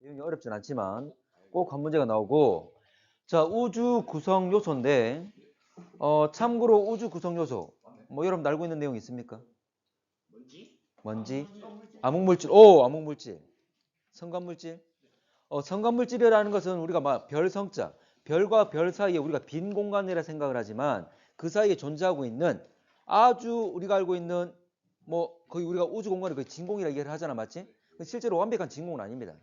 내용이 어렵진 않지만 꼭 한 문제가 나오고, 자, 우주 구성 요소인데, 참고로 우주 구성 요소, 뭐 여러분 알고 있는 내용 있습니까? 먼지? 암흑물질. 오, 암흑물질. 성간물질. 성간물질이라는 것은 우리가 막 별성자, 별과 별 사이에 우리가 빈 공간이라 생각을 하지만 그 사이에 존재하고 있는 아주 우리가 알고 있는 뭐 거의 우리가 우주 공간을 거의 진공이라 얘기를 하잖아, 맞지? 실제로 완벽한 진공은 아닙니다.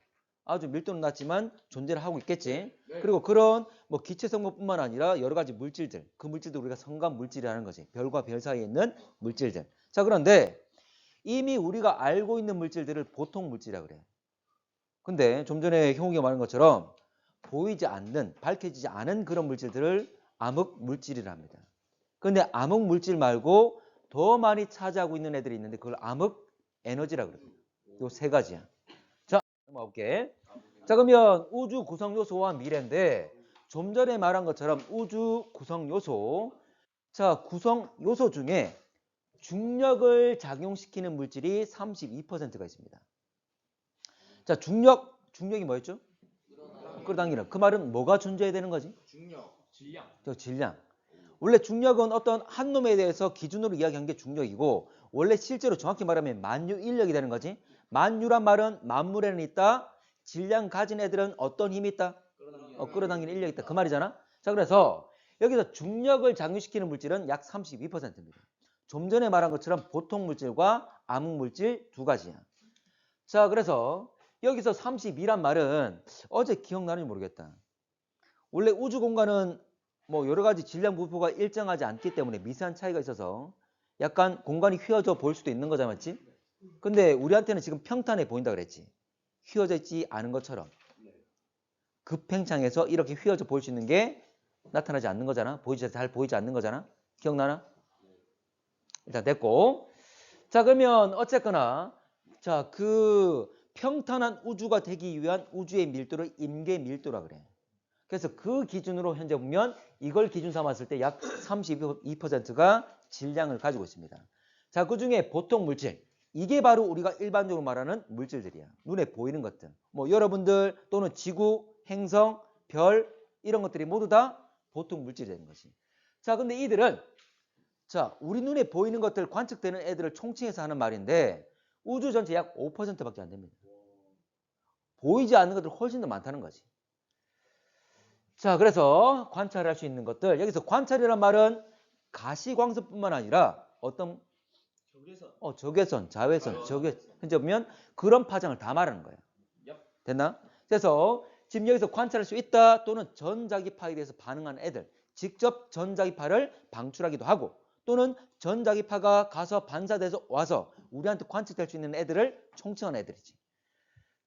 아주 밀도는 낮지만 존재를 하고 있겠지. 그리고 그런 뭐 기체 성분뿐만 아니라 여러 가지 물질들, 그 물질도 우리가 성간 물질이라는 거지. 별과 별 사이에 있는 물질들. 자, 그런데 이미 우리가 알고 있는 물질들을 보통 물질이라 그래. 근데 좀 전에 형욱이가 말한 것처럼 보이지 않는, 밝혀지지 않은 그런 물질들을 암흑 물질이라 합니다. 근데 암흑 물질 말고 더 많이 차지하고 있는 애들이 있는데 그걸 암흑 에너지라 그럽니다. 요 세 가지야. 자, 넘어갈게. 자, 그러면 우주 구성 요소와 미래인데 좀 전에 말한 것처럼 우주 구성 요소, 자, 구성 요소 중에 중력을 작용시키는 물질이 32%가 있습니다. 자, 중력이 뭐였죠? 끌어당기는. 그 말은 뭐가 존재해야 되는 거지? 질량. 원래 중력은 어떤 한 놈에 대해서 기준으로 이야기한 게 중력이고, 원래 실제로 정확히 말하면 만유 인력이 되는 거지. 만유란 말은 만물에는 있다. 질량 가진 애들은 어떤 힘이 있다? 끌어당기는 인력이 있다. 그 말이잖아. 자, 그래서 여기서 중력을 작용시키는 물질은 약 32%입니다. 좀 전에 말한 것처럼 보통 물질과 암흑 물질 두 가지야. 자, 그래서 여기서 32란 말은 어제 기억나는지 모르겠다. 원래 우주 공간은 뭐 여러 가지 질량 분포가 일정하지 않기 때문에 미세한 차이가 있어서 약간 공간이 휘어져 보일 수도 있는 거잖아, 맞지? 근데 우리한테는 지금 평탄해 보인다 그랬지. 휘어져 있지 않은 것처럼. 급팽창에서 이렇게 휘어져 보일 수 있는 게 나타나지 않는 거잖아. 잘 보이지 않는 거잖아. 기억나나? 일단 됐고. 자, 그러면 어쨌거나 자, 그 평탄한 우주가 되기 위한 우주의 밀도를 임계 밀도라 그래. 그래서 그 기준으로 현재 보면 이걸 기준 삼았을 때 약 32%가 질량을 가지고 있습니다. 자, 그 중에 보통 물질. 이게 바로 우리가 일반적으로 말하는 물질들이야. 눈에 보이는 것들. 뭐 여러분들 또는 지구, 행성, 별 이런 것들이 모두 다 보통 물질이 되는 것이. 자, 근데 이들은 자, 우리 눈에 보이는 것들 관측되는 애들을 총칭해서 하는 말인데 우주 전체 약 5%밖에 안 됩니다. 보이지 않는 것들 훨씬 더 많다는 거지. 자, 그래서 관찰할 수 있는 것들. 여기서 관찰이란 말은 가시광선뿐만 아니라 어떤 적외선, 자외선, 현재 보면 그런 파장을 다 말하는 거예요. 됐나? 그래서 지금 여기서 관찰할 수 있다 또는 전자기파에 대해서 반응하는 애들, 직접 전자기파를 방출하기도 하고 또는 전자기파가 가서 반사돼서 와서 우리한테 관측될 수 있는 애들을 총칭하는 애들이지.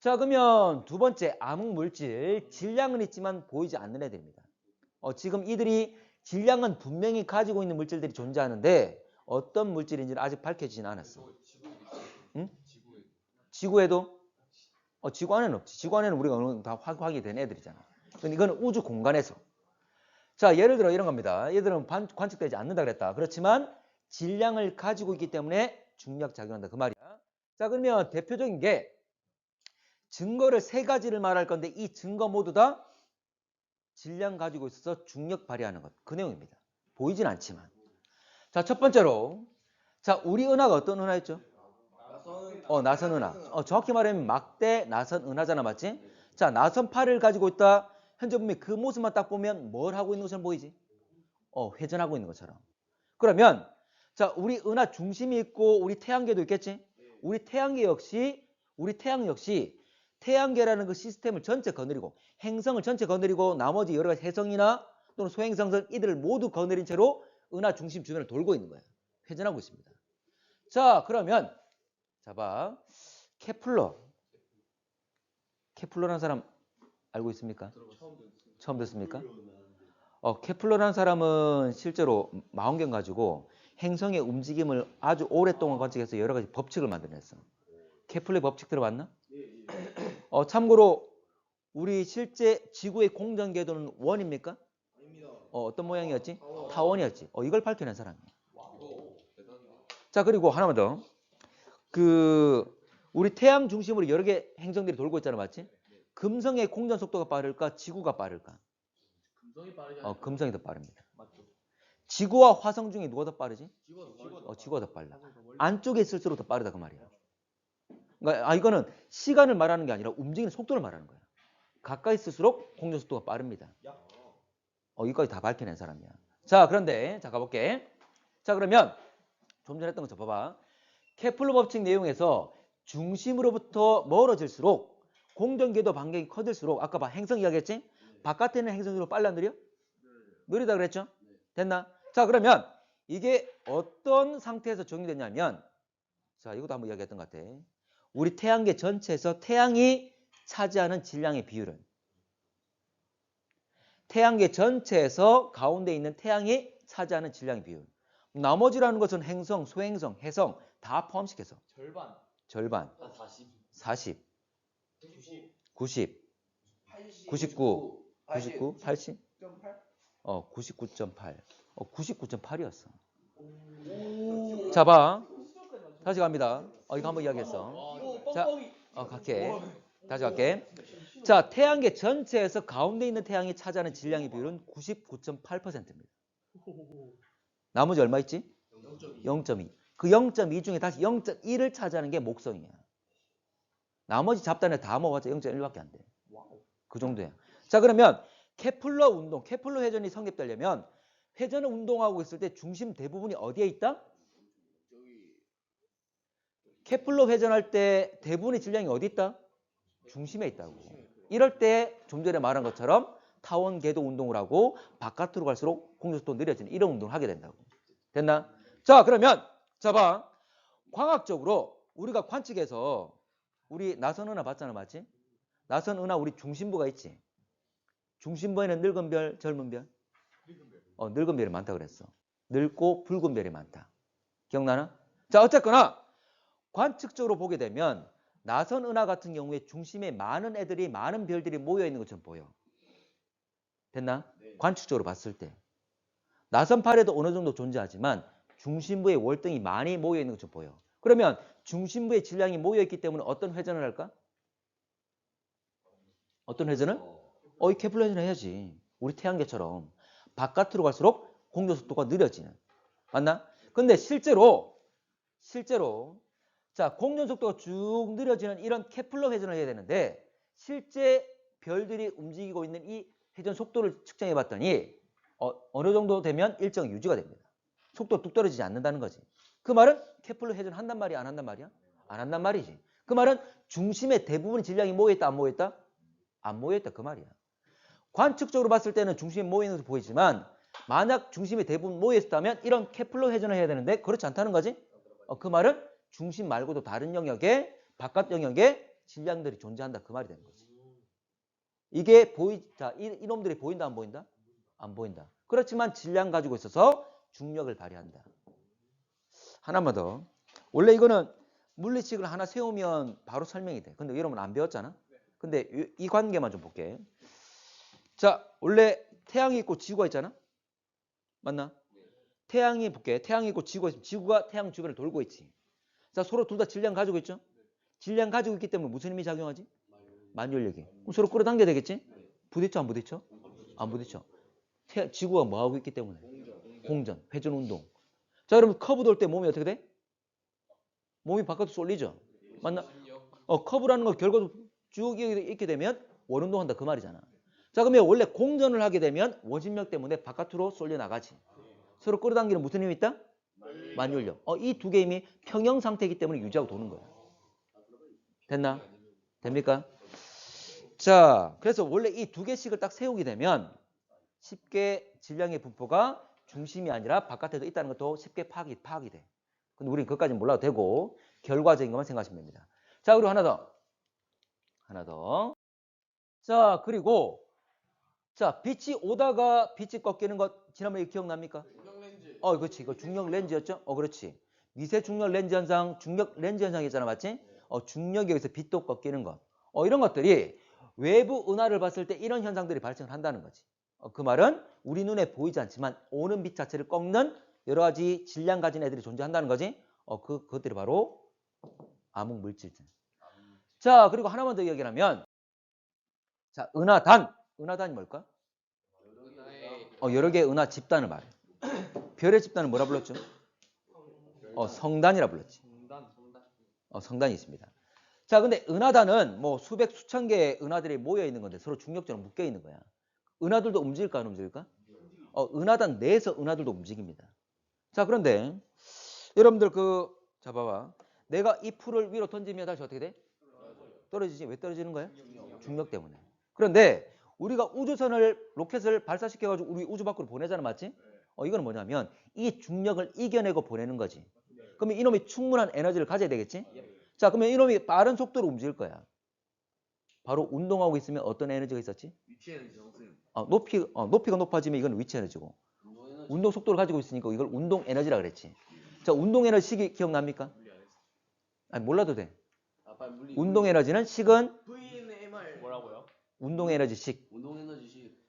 자, 그러면 두 번째 암흑물질, 질량은 있지만 보이지 않는 애들입니다. 지금 이들이 질량은 분명히 가지고 있는 물질들이 존재하는데 어떤 물질인지는 아직 밝혀지진 않았어. 응? 지구에도? 지구 안에는 없지. 지구 안에는 우리가 어느 정도 다 확인이 된 애들이잖아. 근데 이거는 우주 공간에서. 자, 예를 들어 이런 겁니다. 얘들은 관측되지 않는다 그랬다. 그렇지만 질량을 가지고 있기 때문에 중력 작용한다. 그 말이야. 자, 그러면 대표적인 게 증거를 세 가지를 말할 건데 이 증거 모두 다 질량 가지고 있어서 중력 발휘하는 것. 그 내용입니다. 보이진 않지만. 자, 첫 번째로 자, 우리 은하가 어떤 은하였죠? 나선 은하. 정확히 말하면 막대 나선 은하잖아, 맞지? 자, 나선팔을 가지고 있다. 현재 보면 그 모습만 딱 보면 뭘 하고 있는 것처럼 보이지? 회전하고 있는 것처럼. 그러면 자, 우리 은하 중심이 있고 우리 태양계도 있겠지? 우리 태양계 역시 태양계라는 그 시스템을 전체 거느리고 행성을 전체 거느리고 나머지 여러 가지 해성이나 또는 소행성들 이들을 모두 거느린 채로 은하 중심 주변을 돌고 있는 거예요. 회전하고 있습니다. 자, 그러면 자, 봐. 케플러라는 사람 알고 있습니까? 처음 듣습니까? 케플러라는 사람은 실제로 망원경 가지고 행성의 움직임을 아주 오랫동안 관측해서 여러 가지 법칙을 만들어냈어. 케플러의 법칙 들어봤나? 참고로 우리 실제 지구의 공전 궤도는 원입니까? 어떤 모양이었지? 타원이었지. 이걸 밝혀낸 사람이야. 자, 그리고 하나만 더. 우리 태양 중심으로 여러 개 행성들이 돌고 있잖아, 맞지? 금성의 공전 속도가 빠를까? 지구가 빠를까? 금성이 빠르지 않아요? 금성이 더 빠릅니다. 맞죠? 지구와 화성 중에 누가 더 빠르지? 지구가 지구가 더 빨라. 화성이 더 멀리 안쪽에 있을수록 더 빠르다 그 말이야. 그러니까 이거는 시간을 말하는 게 아니라 움직이는 속도를 말하는 거야. 가까이 있을수록 공전 속도가 빠릅니다. 여기까지 다 밝혀낸 사람이야. 자, 그런데 자 가볼게. 자, 그러면 좀 전에 했던 거 봐봐. 케플러 법칙 내용에서 중심으로부터 멀어질수록 공전궤도 반경이 커질수록 아까 봐 행성 이야기했지? 바깥에 있는 행성으로 빨라 느려? 느리다 그랬죠? 됐나? 자, 그러면 이게 어떤 상태에서 적용되냐면 자, 이것도 한번 이야기했던 것 같아. 우리 태양계 전체에서 태양이 차지하는 질량의 비율은 태양계 전체에서 가운데 있는 태양이 차지하는 질량의 비율. 나머지라는 것은 행성, 소행성, 해성 다 포함시켜서 절반, 한 40, 40, 90, 90, 80, 99, 99, 80, 9.8? 99.8. 99.8이었어. 자, 봐. 다시 갑니다. 이거 한번 이야기했어. 자, 갈게. 다시 갈게. 자, 태양계 전체에서 가운데 있는 태양이 차지하는 질량의 비율은 99.8%입니다. 나머지 얼마 있지? 0.2. 그 0.2 중에 다시 0.1을 차지하는 게 목성이야. 나머지 잡단에 다 모아봤자 0.1밖에 안 돼. 그 정도야. 자, 그러면 케플러 운동, 케플러 회전이 성립되려면 회전을 운동하고 있을 때 중심 대부분이 어디에 있다? 케플러 회전할 때 대부분의 질량이 어디 있다? 중심에 있다고. 이럴 때 좀 전에 말한 것처럼 타원 궤도 운동을 하고 바깥으로 갈수록 공전속도 느려지는 이런 운동을 하게 된다고. 됐나? 자, 그러면 자 봐. 광학적으로 우리가 관측해서 우리 나선은하 봤잖아, 맞지? 나선은하 우리 중심부가 있지. 중심부에는 늙은 별, 젊은 별? 늙은 별이 많다 그랬어. 늙고 붉은 별이 많다. 기억나나? 자, 어쨌거나 관측적으로 보게 되면 나선은하 같은 경우에 중심에 많은 애들이 많은 별들이 모여 있는 것처럼 보여. 됐나? 네. 관측적으로 봤을 때 나선팔에도 어느 정도 존재하지만 중심부에 월등히 많이 모여 있는 것처럼 보여. 그러면 중심부에 질량이 모여 있기 때문에 어떤 회전을 할까? 어떤 회전을? 이 케플러 회전을 해야지. 우리 태양계처럼 바깥으로 갈수록 공전 속도가 느려지는. 맞나? 근데 실제로 자, 공전 속도가 쭉 느려지는 이런 케플러 회전을 해야 되는데 실제 별들이 움직이고 있는 이 회전 속도를 측정해 봤더니 어느 정도 되면 일정 유지가 됩니다. 속도가 뚝 떨어지지 않는다는 거지. 그 말은 케플러 회전 한단 말이야, 안 한단 말이야? 안 한단 말이지. 그 말은 중심에 대부분의 질량이 모여있다, 안 모여있다? 안 모여있다 그 말이야. 관측적으로 봤을 때는 중심에 모여있는 것으로 보이지만 만약 중심에 대부분 모여있다면 이런 케플러 회전을 해야 되는데 그렇지 않다는 거지. 그 말은 중심 말고도 다른 영역에 바깥 영역에 질량들이 존재한다 그 말이 되는 거지. 이게 자, 이놈들이 보인다 안 보인다? 안 보인다. 그렇지만 질량 가지고 있어서 중력을 발휘한다. 하나만 더. 원래 이거는 물리식을 하나 세우면 바로 설명이 돼. 근데 여러분 안 배웠잖아. 근데 이 관계만 좀 볼게. 자, 원래 태양이 있고 지구가 있잖아. 맞나? 태양이 볼게. 태양이 있고 지구가 있으면 지구가 태양 주변을 돌고 있지. 자, 서로 둘 다 질량 가지고 있죠? 질량 가지고 있기 때문에 무슨 힘이 작용하지? 만유력이. 그럼 서로 끌어당겨야 되겠지? 부딪혀 안 부딪혀? 안 부딪혀. 지구가 뭐 하고 있기 때문에? 공전, 회전 운동. 자, 여러분 커브 돌 때 몸이 어떻게 돼? 몸이 바깥으로 쏠리죠? 맞나? 커브라는 거 결과도 쭉 있게 되면 원운동한다 그 말이잖아. 자, 그러면 원래 공전을 하게 되면 원심력 때문에 바깥으로 쏠려 나가지. 서로 끌어당기는 무슨 힘이 있다? 만유력. 이 두 개의 힘이 평형 상태이기 때문에 유지하고 도는 거야. 됐나? 됩니까? 자, 그래서 원래 이 두 개씩을 딱 세우게 되면 쉽게 질량의 분포가 중심이 아니라 바깥에도 있다는 것도 쉽게 파악이 돼. 근데 우리는 그것까지는 몰라도 되고 결과적인 것만 생각하시면 됩니다. 자, 그리고 하나 더. 자, 그리고 자, 빛이 오다가 빛이 꺾이는 것 지난번에 기억납니까? 중력 렌즈. 그렇지. 이거 중력 렌즈였죠? 그렇지. 미세 중력 렌즈 현상, 중력 렌즈 현상이 있잖아, 맞지? 중력에 의해서 빛도 꺾이는 것. 이런 것들이 외부 은하를 봤을 때 이런 현상들이 발생을 한다는 거지. 그 말은 우리 눈에 보이지 않지만 오는 빛 자체를 꺾는 여러 가지 질량 가진 애들이 존재한다는 거지. 그것들이 바로 암흑 물질들. 자, 그리고 하나만 더 얘기하면 자, 은하단. 은하단이 뭘까? 은하의 여러 개의 은하 집단을 말해. 별의 집단을 뭐라 불렀죠? 성단이라 불렀지. 성단. 성단이 있습니다. 자, 근데 은하단은 뭐 수백 수천 개의 은하들이 모여 있는 건데 서로 중력처럼 묶여 있는 거야. 은하들도 움직일까 안 움직일까? 은하단 내에서 은하들도 움직입니다. 자, 그런데 여러분들 자 봐봐. 내가 이 풀을 위로 던지면 다시 어떻게 돼? 떨어지지. 왜 떨어지는 거야? 중력 때문에. 그런데 우리가 로켓을 발사시켜가지고 우리 우주 밖으로 보내잖아, 맞지? 이거는 뭐냐면 이 중력을 이겨내고 보내는 거지. 그러면 이놈이 충분한 에너지를 가져야 되겠지? 자, 그러면 이놈이 빠른 속도로 움직일 거야. 바로 운동하고 있으면 어떤 에너지가 있었지? 위치 에너지 정승. 높이가 높아지면 이건 위치 에너지고, 운동 속도를 가지고 있으니까 이걸 운동 에너지라 그랬지. 자, 운동 에너지 식이 기억납니까? 물리 안 했어. 아니, 몰라도 돼. 빨리 물리. 운동 에너지는 식은 VNMR 뭐라고요? 운동 에너지 식. 운동 에너지식.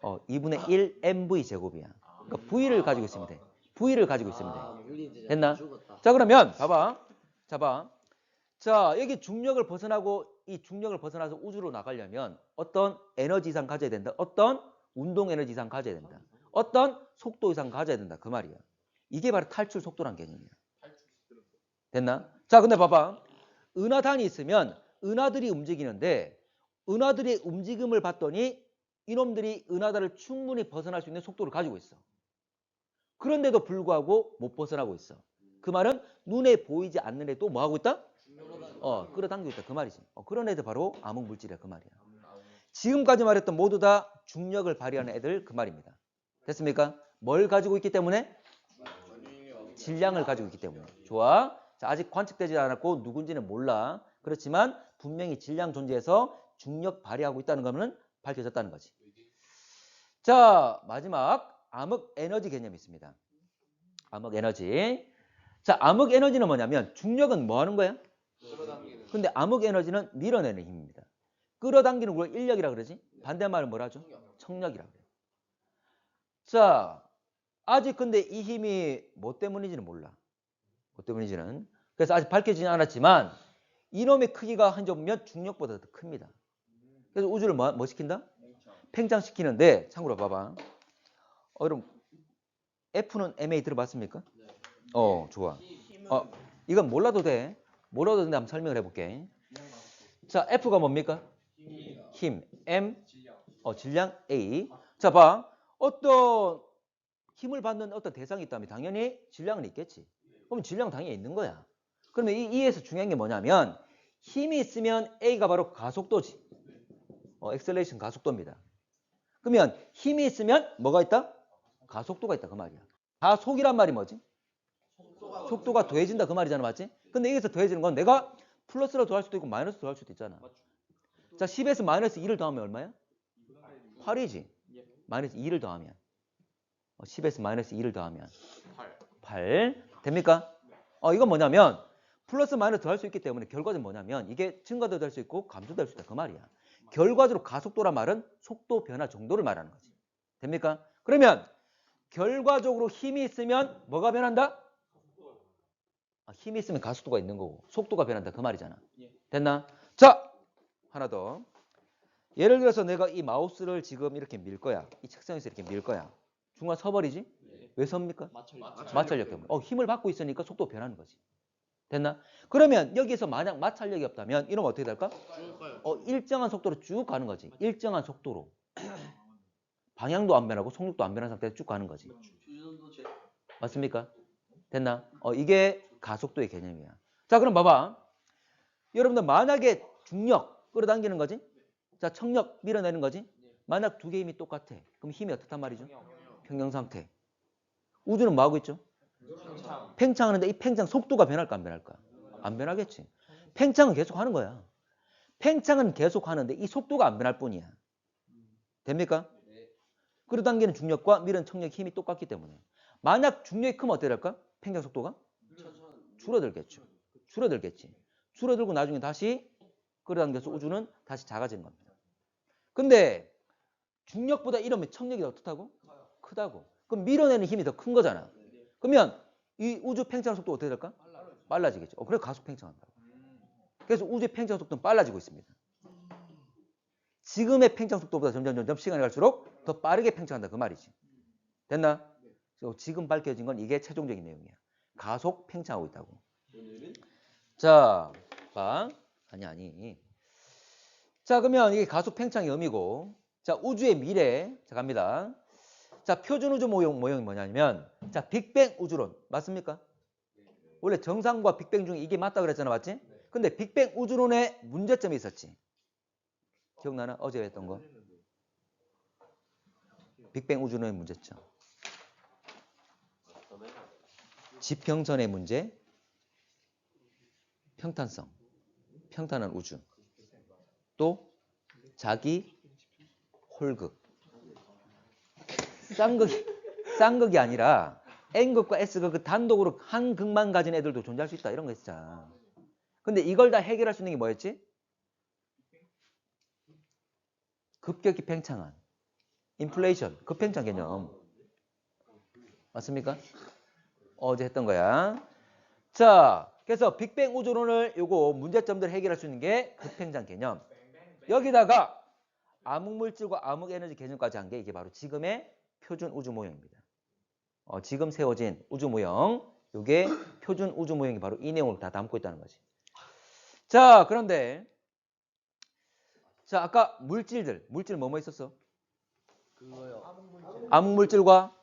2분의 1 mv 제곱이야. 그러니까 v를 가지고 있으면 돼. v를 가지고 있으면 돼. 됐나? 자, 그러면 봐봐. 자, 여기 중력을 벗어나고 이 중력을 벗어나서 우주로 나가려면 어떤 에너지 이상 가져야 된다. 어떤 운동 에너지 이상 가져야 된다. 어떤 속도 이상 가져야 된다. 그 말이야. 이게 바로 탈출 속도란 개념이야. 됐나? 자, 근데 봐봐. 은하단이 있으면 은하들이 움직이는데 은하들의 움직임을 봤더니 이놈들이 은하단을 충분히 벗어날 수 있는 속도를 가지고 있어. 그런데도 불구하고 못 벗어나고 있어. 그 말은 눈에 보이지 않는 애도 뭐 하고 있다? 끌어당기고 있다. 그 말이지. 그런 애들 바로 암흑물질이야. 그 말이야. 지금까지 말했던 모두 다 중력을 발휘하는 애들 그 말입니다. 됐습니까? 뭘 가지고 있기 때문에? 질량을 가지고 있기 때문에. 좋아. 자, 아직 관측되지 않았고 누군지는 몰라. 그렇지만 분명히 질량 존재해서 중력 발휘하고 있다는 거는 밝혀졌다는 거지. 자, 마지막 암흑 에너지 개념이 있습니다. 암흑 에너지. 자, 암흑 에너지는 뭐냐면 중력은 뭐 하는 거야? 끌어당기는. 근데 암흑 에너지는 밀어내는 힘입니다. 끌어당기는 걸 인력이라 그러지? 반대말은 뭐라 하죠? 청력이라 그래요. 자, 아직 근데 이 힘이 뭐 때문인지는 몰라. 뭐 때문인지는. 그래서 아직 밝혀지지 않았지만 이놈의 크기가 한 점면 중력보다 더 큽니다. 그래서 우주를 뭐 시킨다? 팽창시키는데 참고로 봐봐. 여러분 F는 MA 들어봤습니까? 좋아. 이건 몰라도 돼. 몰라도 되는데 한번 설명을 해볼게. 자, F가 뭡니까? 힘. M. 질량 A. 자, 봐. 어떤 힘을 받는 어떤 대상이 있다면 당연히 질량은 있겠지. 그럼 질량은 당연히 있는 거야. 그러면 이에서 중요한 게 뭐냐면 힘이 있으면 A가 바로 가속도지. 엑셀레이션 가속도입니다. 그러면 힘이 있으면 뭐가 있다? 가속도가 있다. 그 말이야. 가속이란 말이 뭐지? 속도가 더해진다. 그 말이잖아. 맞지? 근데 여기서 더해지는 건 내가 플러스로 더할 수도 있고 마이너스로 더할 수도 있잖아. 자, 10에서 마이너스 2를 더하면 얼마야? 8이지. 마이너스 2를 더하면 10에서 마이너스 2를 더하면 8 됩니까? 이건 뭐냐면 플러스 마이너스 더할 수 있기 때문에 결과는 뭐냐면 이게 증가도 될 수 있고 감소도 될 수 있다. 그 말이야. 결과적으로 가속도란 말은 속도 변화 정도를 말하는 거지. 됩니까? 그러면 결과적으로 힘이 있으면 뭐가 변한다? 힘이 있으면 가속도가 있는 거고 속도가 변한다. 그 말이잖아. 됐나? 자, 하나 더. 예를 들어서 내가 이 마우스를 지금 이렇게 밀 거야. 이 책상에서 이렇게 밀 거야. 중간 서버리지? 왜 섭니까? 마찰력 때문에. 힘을 받고 있으니까 속도 변하는 거지. 됐나? 그러면 여기서 만약 마찰력이 없다면 이러면 어떻게 될까? 일정한 속도로 쭉 가는 거지. 일정한 속도로. 방향도 안 변하고 속력도 안 변한 상태에서 쭉 가는 거지. 맞습니까? 됐나? 이게 가속도의 개념이야. 자, 그럼 봐봐. 여러분들 만약에 중력 끌어당기는 거지? 자, 청력 밀어내는 거지? 만약 두 개의 힘이 똑같아. 그럼 힘이 어떻단 말이죠? 평형 상태. 우주는 뭐 하고 있죠? 팽창하는데 이 팽창 속도가 변할까 안 변할까? 안 변하겠지. 팽창은 계속 하는 거야. 팽창은 계속 하는데 이 속도가 안 변할 뿐이야. 됩니까? 끌어당기는 중력과 밀은 청력 힘이 똑같기 때문에. 만약 중력이 크면 어떻게 될까? 팽창 속도가? 줄어들겠죠. 줄어들겠지. 줄어들고 나중에 다시 끌어당겨서 우주는 다시 작아지는 겁니다. 근데 중력보다 이러면 청력이 어떻다고? 크다고. 그럼 밀어내는 힘이 더 큰 거잖아. 그러면 이 우주 팽창 속도 어떻게 될까? 빨라지겠죠. 그래서 가속 팽창한다고. 그래서 우주의 팽창 속도는 빨라지고 있습니다. 지금의 팽창 속도보다 점점 시간이 갈수록 더 빠르게 팽창한다 그 말이지. 됐나? 지금 밝혀진 건 이게 최종적인 내용이야. 가속 팽창하고 있다고. 자, 봐. 아니. 자, 그러면 이게 가속 팽창의 의미고, 자, 우주의 미래. 자, 갑니다. 자, 표준 우주 모형이 뭐냐면, 자, 빅뱅 우주론. 맞습니까? 원래 정상과 빅뱅 중에 이게 맞다 그랬잖아. 맞지? 근데 빅뱅 우주론에 문제점이 있었지. 기억나나? 어제 했던 거. 빅뱅 우주론의 문제점. 지평선의 문제, 평탄성, 평탄한 우주, 또 자기 홀극. 쌍극이 아니라 N극과 S극 그 단독으로 한 극만 가진 애들도 존재할 수 있다 이런 거 있잖아. 근데 이걸 다 해결할 수 있는 게 뭐였지? 급격히 팽창한 인플레이션, 급팽창 개념. 맞습니까? 어제 했던 거야. 자, 그래서 빅뱅 우주론을 요거 문제점들 해결할 수 있는 게 급팽창 개념. 여기다가 암흑물질과 암흑에너지 개념까지 한 게 이게 바로 지금의 표준 우주 모형입니다. 지금 세워진 우주 모형. 요게 표준 우주 모형이 바로 이 내용을 다 담고 있다는 거지. 자, 그런데 자, 아까 물질 뭐 있었어? 그거요. 암흑물질과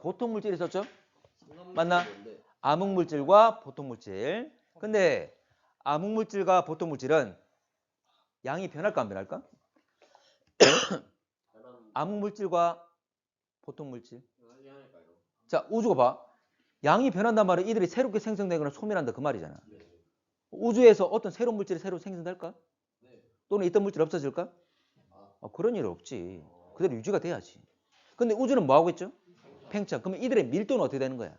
보통 물질이 있었죠? 맞나? 암흑물질과 보통물질. 근데 암흑물질과 보통물질은 양이 변할까 안 변할까? 암흑물질과 보통물질. 자, 우주가 봐. 양이 변한단 말은 이들이 새롭게 생성되거나 소멸한다 그 말이잖아. 우주에서 어떤 새로운 물질이 새로 생성될까? 또는 있던 물질이 없어질까? 그런 일 없지. 그대로 유지가 돼야지. 근데 우주는 뭐 하고 있죠? 팽창. 그러면 이들의 밀도는 어떻게 되는 거야?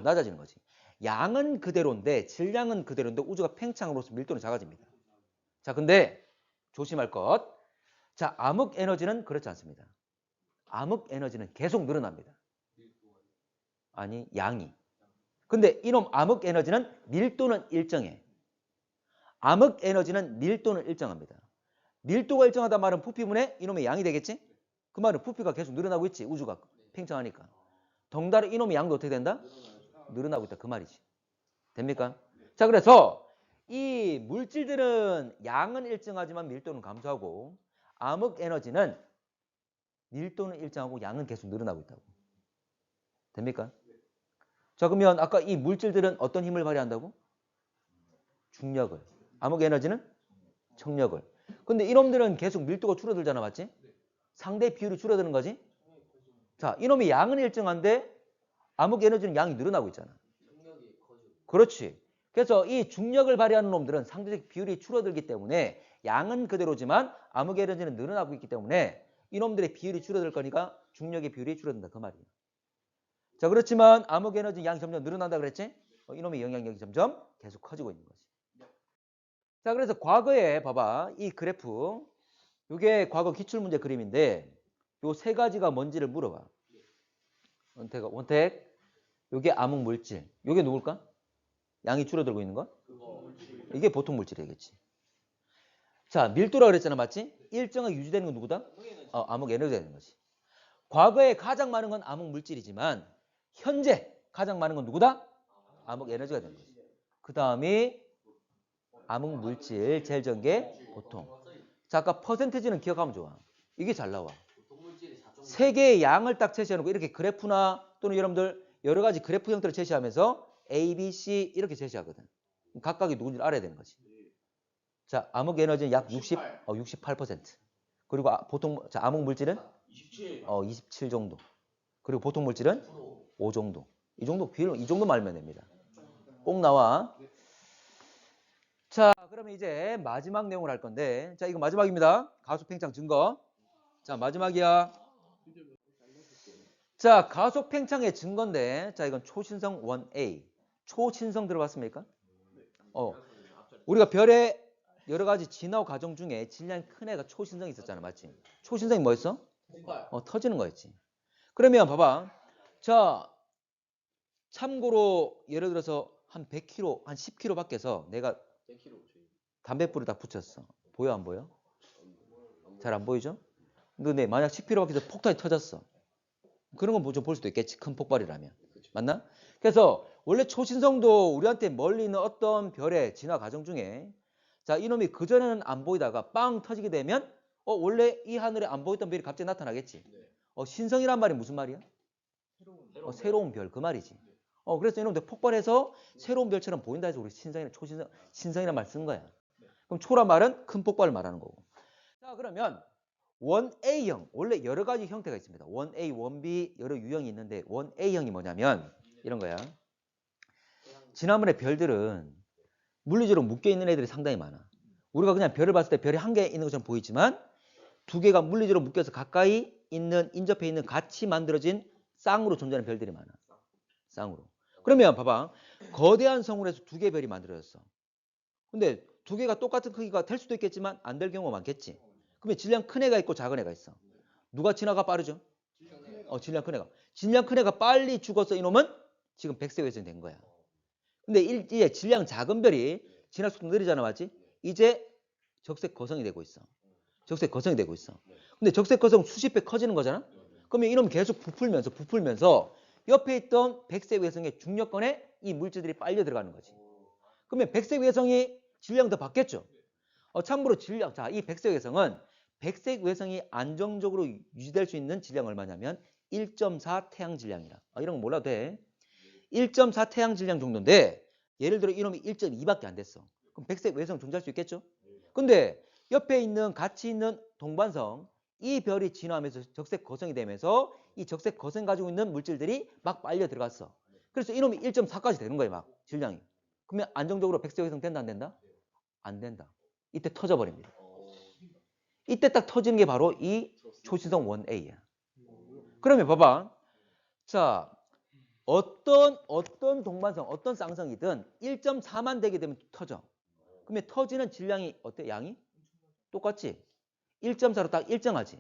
낮아지는 거지. 양은 그대로인데 질량은 그대로인데 우주가 팽창으로서 밀도는 작아집니다. 자, 근데 조심할 것. 자, 암흑 에너지는 그렇지 않습니다. 암흑 에너지는 계속 늘어납니다. 아니, 양이. 근데 이놈 암흑 에너지는 밀도는 일정해. 암흑 에너지는 밀도는 일정합니다. 밀도가 일정하다 말은 부피분의 이놈의 양이 되겠지? 그 말은 부피가 계속 늘어나고 있지. 우주가 팽창하니까. 덩달아 이놈의 양도 어떻게 된다? 늘어나고 있다. 그 말이지. 됩니까? 자, 그래서 이 물질들은 양은 일정하지만 밀도는 감소하고 암흑 에너지는 밀도는 일정하고 양은 계속 늘어나고 있다고. 됩니까? 자, 그러면 아까 이 물질들은 어떤 힘을 발휘한다고? 중력을. 암흑 에너지는 청력을. 근데 이놈들은 계속 밀도가 줄어들잖아. 맞지? 상대 비율이 줄어드는 거지? 자, 이놈의 양은 일정한데 암흑 에너지는 양이 늘어나고 있잖아. 그렇지. 그래서 이 중력을 발휘하는 놈들은 상대적 비율이 줄어들기 때문에 양은 그대로지만 암흑 에너지는 늘어나고 있기 때문에 이놈들의 비율이 줄어들 거니까 중력의 비율이 줄어든다. 그 말이에요. 자, 그렇지만 암흑 에너지 양이 점점 늘어난다 그랬지? 이놈의 영향력이 점점 계속 커지고 있는 거지. 자, 그래서 과거에 봐봐. 이 그래프. 이게 과거 기출문제 그림인데 요 세 가지가 뭔지를 물어봐. 원택. 요게 암흑 물질. 요게 누굴까? 양이 줄어들고 있는 거? 이게 보통 물질이겠지. 자, 밀도라 그랬잖아. 맞지? 일정하게 유지되는 건 누구다? 암흑 에너지가 되는 거지. 과거에 가장 많은 건 암흑 물질이지만 현재 가장 많은 건 누구다? 암흑 에너지가 되는 거지. 그 다음이 암흑 물질 제일 전개 보통. 자, 아까 퍼센테이지는 기억하면 좋아. 이게 잘 나와. 세 개의 양을 딱 제시해놓고 이렇게 그래프나 또는 여러분들 여러 가지 그래프 형태를 제시하면서 A, B, C 이렇게 제시하거든. 각각이 누군지를 알아야 되는 거지. 자, 암흑 에너지는 약 68%. 그리고 보통 자, 암흑 물질은 27 정도. 그리고 보통 물질은 5 정도. 이 정도 비율 이 정도만 알면 됩니다. 꼭 나와. 자, 그러면 이제 마지막 내용을 할 건데, 자, 이거 마지막입니다. 가속 팽창 증거. 자, 마지막이야. 자, 가속 팽창의 증거인데, 자, 이건 초신성 1A. 초신성 들어봤습니까? 우리가 별의 여러 가지 진화 과정 중에 질량이 큰 애가 초신성이 있었잖아. 맞지? 초신성이 뭐였어? 터지는 거였지. 그러면 봐봐. 자, 참고로 예를 들어서 한 100km, 한 10km 밖에서 내가 담뱃불을 다 붙였어. 보여 안 보여? 잘 안 보이죠? 근데 만약 10km 밖에서 폭탄이 터졌어. 그런 건 좀 볼 수도 있겠지. 큰 폭발이라면. 맞나? 그래서 원래 초신성도 우리한테 멀리 있는 어떤 별의 진화 과정 중에 자, 이놈이 그전에는 안 보이다가 빵 터지게 되면 원래 이 하늘에 안 보였던 별이 갑자기 나타나겠지. 신성이란 말이 무슨 말이야? 새로운 별 그 말이지. 그래서 이놈들 폭발해서 새로운 별처럼 보인다 해서 우리 신성이나 초신성, 신성이란 말 쓴 거야. 그럼 초란 말은 큰 폭발을 말하는 거고. 자, 그러면 1A형, 원래 여러 가지 형태가 있습니다. 1A, 1B 여러 유형이 있는데 1A형이 뭐냐면 이런 거야. 지난번에 별들은 물리적으로 묶여있는 애들이 상당히 많아. 우리가 그냥 별을 봤을 때 별이 한 개 있는 것처럼 보이지만 두 개가 물리적으로 묶여서 가까이 있는, 인접해 있는 같이 만들어진 쌍으로 존재하는 별들이 많아. 쌍으로. 그러면 봐봐. 거대한 성으로 해서 두 개의 별이 만들어졌어. 근데 두 개가 똑같은 크기가 될 수도 있겠지만 안 될 경우가 많겠지. 그러면 질량 큰 애가 있고 작은 애가 있어. 누가 진화가 빠르죠? 질량 큰 애가. 질량 큰 애가 빨리 죽어서 이놈은 지금 백색외선이 된 거야. 근데 이제 질량 작은 별이 진화 속도 느리잖아, 맞지? 이제 적색 거성이 되고 있어. 적색 거성이 되고 있어. 근데 적색 거성 수십 배 커지는 거잖아? 그러면 이놈이 계속 부풀면서 옆에 있던 백색 외성의 중력권에 이 물질들이 빨려 들어가는 거지. 그러면 백색 외성이 질량 더 받겠죠? 참고로 질량, 자, 이 백색 외성은 백색 외성이 안정적으로 유지될 수 있는 질량 얼마냐면 1.4 태양 질량이라. 이런 거 몰라도 돼. 1.4 태양 질량 정도인데 예를 들어 이놈이 1.2밖에 안 됐어. 그럼 백색 외성 존재할 수 있겠죠? 근데 옆에 있는 같이 있는 동반성 이 별이 진화하면서 적색 거성이 되면서 이 적색 거성 가지고 있는 물질들이 막 빨려 들어갔어. 그래서 이놈이 1.4까지 되는 거예요, 막 질량이. 그러면 안정적으로 백색 외성 된다 안 된다? 안 된다. 이때 터져버립니다. 이때 딱 터지는 게 바로 이 초신성 1A야. 그러면 봐봐. 자, 어떤 동반성, 어떤 쌍성이든 1.4만 되게 되면 터져. 그러면 터지는 질량이 어때? 양이? 똑같지? 1.4로 딱 일정하지.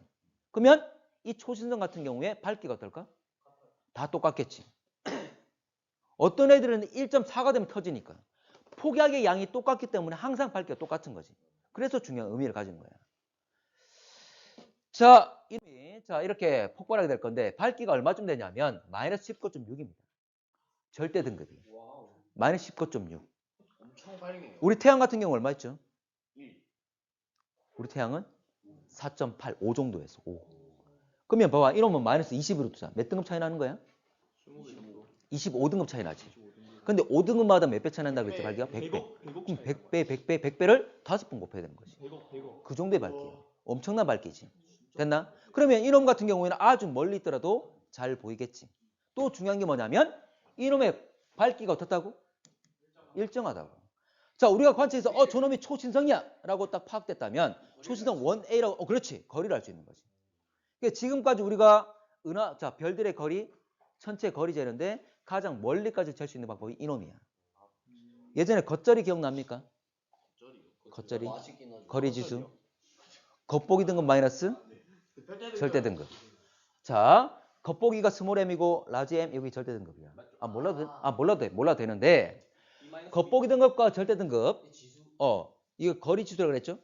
그러면 이 초신성 같은 경우에 밝기가 어떨까? 다 똑같겠지. 어떤 애들은 1.4가 되면 터지니까. 폭약의 양이 똑같기 때문에 항상 밝기가 똑같은 거지. 그래서 중요한 의미를 가진 거야. 자, 이렇게 폭발하게 될 건데 밝기가 얼마쯤 되냐면 마이너스 19.6입니다. 절대 등급이. 마이너스 19.6. 엄청 빨리네요. 우리 태양 같은 경우 얼마 있죠? 1. 우리 태양은 4.8, 5 정도였어. 5. 그러면 봐봐. 이러면 마이너스 20으로 두자. 몇 등급 차이 나는 거야? 25등급 차이 나지. 근데 5등급마다 몇 배 차이 난다고 그랬지, 밝기가? 100배. 그럼 100배, 100배를 5번 곱해야 되는 거지. 그 정도의 밝기야. 엄청난 밝기지. 됐나? 그러면 이놈 같은 경우에는 아주 멀리 있더라도 잘 보이겠지. 또 중요한 게 뭐냐면 이놈의 밝기가 어떻다고? 일정하다고. 자, 우리가 관측해서 저놈이 초신성이야 라고 딱 파악됐다면 초신성 1A라고 그렇지. 거리를 알 수 있는 거지. 그러니까 지금까지 우리가 별들의 거리, 천체 거리 재는데 가장 멀리까지 잴 수 있는 방법이 이놈이야. 예전에 겉절이 기억납니까? 겉절이? 거리 지수? 겉보기 등급 마이너스? 절대 등급. 자, 겉보기가 스몰 m이고 라지 m 여기 절대 등급이야. 몰라도 되는데 겉보기 등급과 절대 등급 이거 거리 지수라고 그랬죠?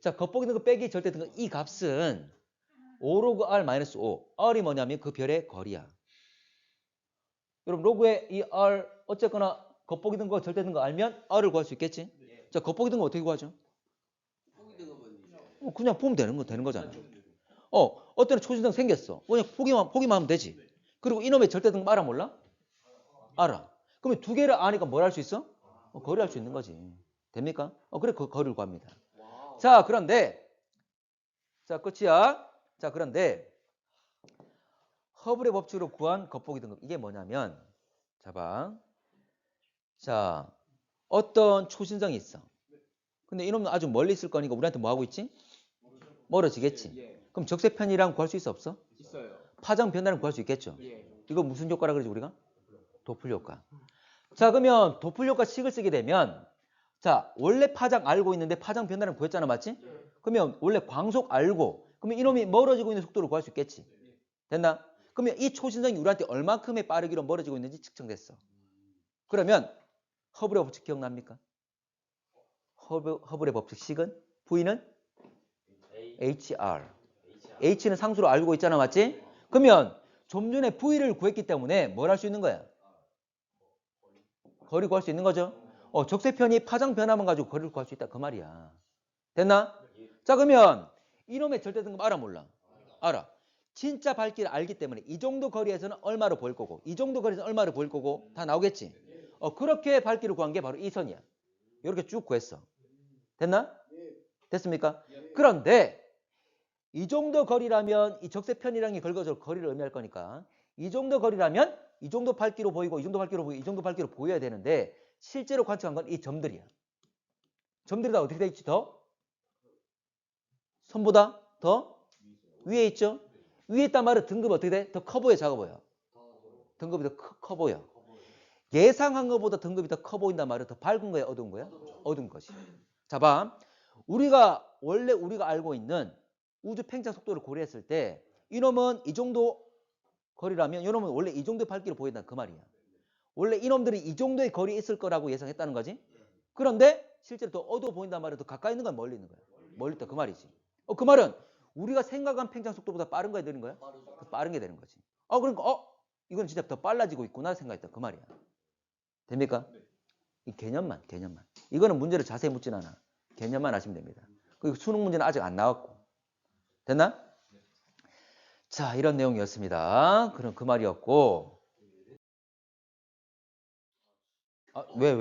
자, 겉보기 등급 빼기 절대 등급 이 값은 5 로그 r 마이너스 5. r이 뭐냐면 그 별의 거리야. 여러분 로그의 이 r 어쨌거나 겉보기 등급과 절대 등급 알면 r을 구할 수 있겠지? 자, 겉보기 등급 어떻게 구하죠? 그냥 보면 되는 거잖아. 어떤 초신성 생겼어. 그냥 보기만 하면 되지. 그리고 이놈의 절대 등급 알아 몰라? 알아. 그러면 두 개를 아니까 뭘 할 수 있어? 거리할 수 있는 거지. 됩니까? 그래 그 거리를 구합니다. 자, 그런데 끝이야. 자, 그런데 허블의 법칙으로 구한 겉보기 등급 이게 뭐냐면 자, 어떤 초신성이 있어. 근데 이놈은 아주 멀리 있을 거니까 우리한테 뭐 하고 있지? 멀어지겠지. 그럼 적색 편이랑 구할 수 있어 없어? 있어요. 파장 변화를 구할 수 있겠죠. 예. 이거 무슨 효과라 그러지 우리가? 도플 효과. 자, 그러면 도플 효과 식을 쓰게 되면 자, 원래 파장 알고 있는데 파장 변화를 구했잖아, 맞지? 그러면 원래 광속 알고 그러면 이놈이 멀어지고 있는 속도를 구할 수 있겠지. 됐나? 그러면 이 초신성이 우리한테 얼만큼의 빠르기로 멀어지고 있는지 측정됐어. 그러면 허블의 법칙 기억납니까? 허블의 법칙 식은 V는 HR. H는 상수로 알고 있잖아, 맞지? 그러면 좀 전에 V를 구했기 때문에 뭘 할 수 있는 거야? 거리 구할 수 있는 거죠? 적세편이 파장 변화만 가지고 거리를 구할 수 있다. 그 말이야. 됐나? 자, 그러면 이놈의 절대 등급 알아, 몰라? 알아. 진짜 밝기를 알기 때문에 이 정도 거리에서는 얼마로 보일 거고 이 정도 거리에서는 얼마로 보일 거고 다 나오겠지? 그렇게 밝기를 구한 게 바로 이 선이야. 이렇게 쭉 구했어. 됐나? 됐습니까? 그런데 이 정도 거리라면 이 적세편이랑이 걸거져 거리를 의미할 거니까 이 정도 거리라면 이 정도 밝기로 보이고 이 정도 밝기로 보이고 이 정도 밝기로 보여야 되는데 실제로 관측한 건 이 점들이야. 점들이 다 어떻게 돼 있지? 더? 선보다 더 위에 있죠? 위에 있단 말은 등급 어떻게 돼? 더 커 보여, 작아 보여? 등급이 더 커 보여. 예상한 것보다 등급이 더 커 보인단 말은 더 밝은 거야, 어두운 거야? 어두운 것이. 자, 봐. 원래 우리가 알고 있는 우주 팽창 속도를 고려했을 때 이놈은 이 정도 거리라면 이놈은 원래 이 정도의 밝기로 보인다 그 말이야. 원래 이놈들이 이 정도의 거리에 있을 거라고 예상했다는 거지. 그런데 실제로 더 어두워 보인단 말은 더 가까이 있는 건 멀리 있는 거야. 멀리 있다 그 말이지. 그 말은 우리가 생각한 팽창 속도보다 빠른 거야, 느린 거야? 더 빠른 게 되는 거지. 그러니까 이건 진짜 더 빨라지고 있구나 생각했다 그 말이야. 됩니까? 이 개념만. 이거는 문제를 자세히 묻진 않아. 개념만 아시면 됩니다. 그리고 수능 문제는 아직 안 나왔고. 됐나? 자, 이런 내용이었습니다. 그럼 그 말이었고. 왜?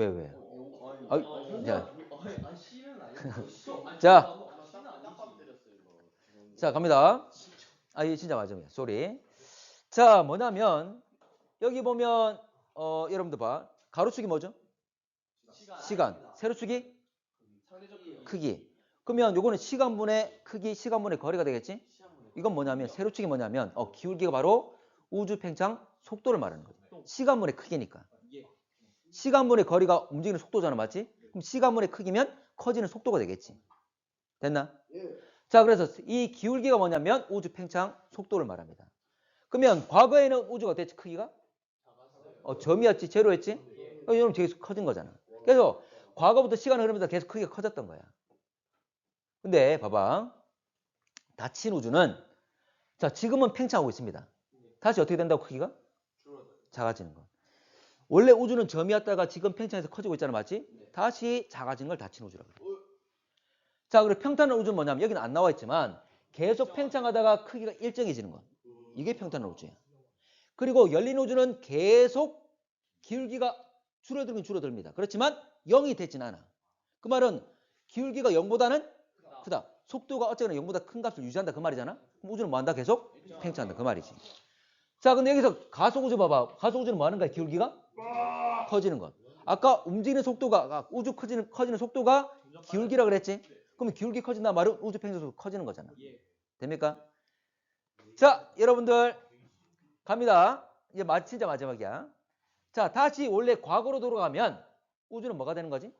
자, 갑니다. 이게 진짜 맞아요. 쏘리. 자, 뭐냐면 여기 보면 여러분들 봐. 가로축이 뭐죠? 시간. 세로축이 크기. 그러면 요거는 시간분의 크기, 시간분의 거리가 되겠지? 이건 뭐냐면 세로축이 뭐냐면 기울기가 바로 우주 팽창 속도를 말하는 거죠. 시간분의 크기니까. 시간분의 거리가 움직이는 속도잖아, 맞지? 그럼 시간분의 크기면 커지는 속도가 되겠지. 됐나? 자, 그래서 이 기울기가 뭐냐면 우주 팽창 속도를 말합니다. 그러면 과거에는 우주가 어땠지? 크기가? 점이었지? 제로였지? 이러면 계속 커진 거잖아. 그래서 과거부터 시간이 흐르면서 계속 크기가 커졌던 거야. 근데 봐봐. 닫힌 우주는 자, 지금은 팽창하고 있습니다. 다시 어떻게 된다고 크기가? 작아지는 거. 원래 우주는 점이었다가 지금 팽창해서 커지고 있잖아, 맞지? 다시 작아진 걸 닫힌 우주라고 그래. 자, 그리고 평탄한 우주는 뭐냐면 여기는 안 나와 있지만 계속 팽창하다가 크기가 일정해지는 거. 이게 평탄한 우주야. 그리고 열린 우주는 계속 기울기가 줄어들긴 줄어듭니다. 그렇지만 0이 되진 않아. 그 말은 기울기가 0보다는 크다. 속도가 어쨌거나 0보다 큰 값을 유지한다 그 말이잖아. 그럼 우주는 뭐 한다? 계속 팽창한다 그 말이지. 자, 근데 여기서 가속우주 봐봐. 가속우주는 뭐 하는 거야? 기울기가 커지는 것. 아까 움직이는 속도가 우주 커지는 속도가 기울기라 그랬지? 그러면 기울기 커진다 말은 우주 팽창 속도 커지는 거잖아. 됩니까? 자, 여러분들 갑니다. 이제 진짜 마지막이야. 자, 다시 원래 과거로 돌아가면 우주는 뭐가 되는 거지?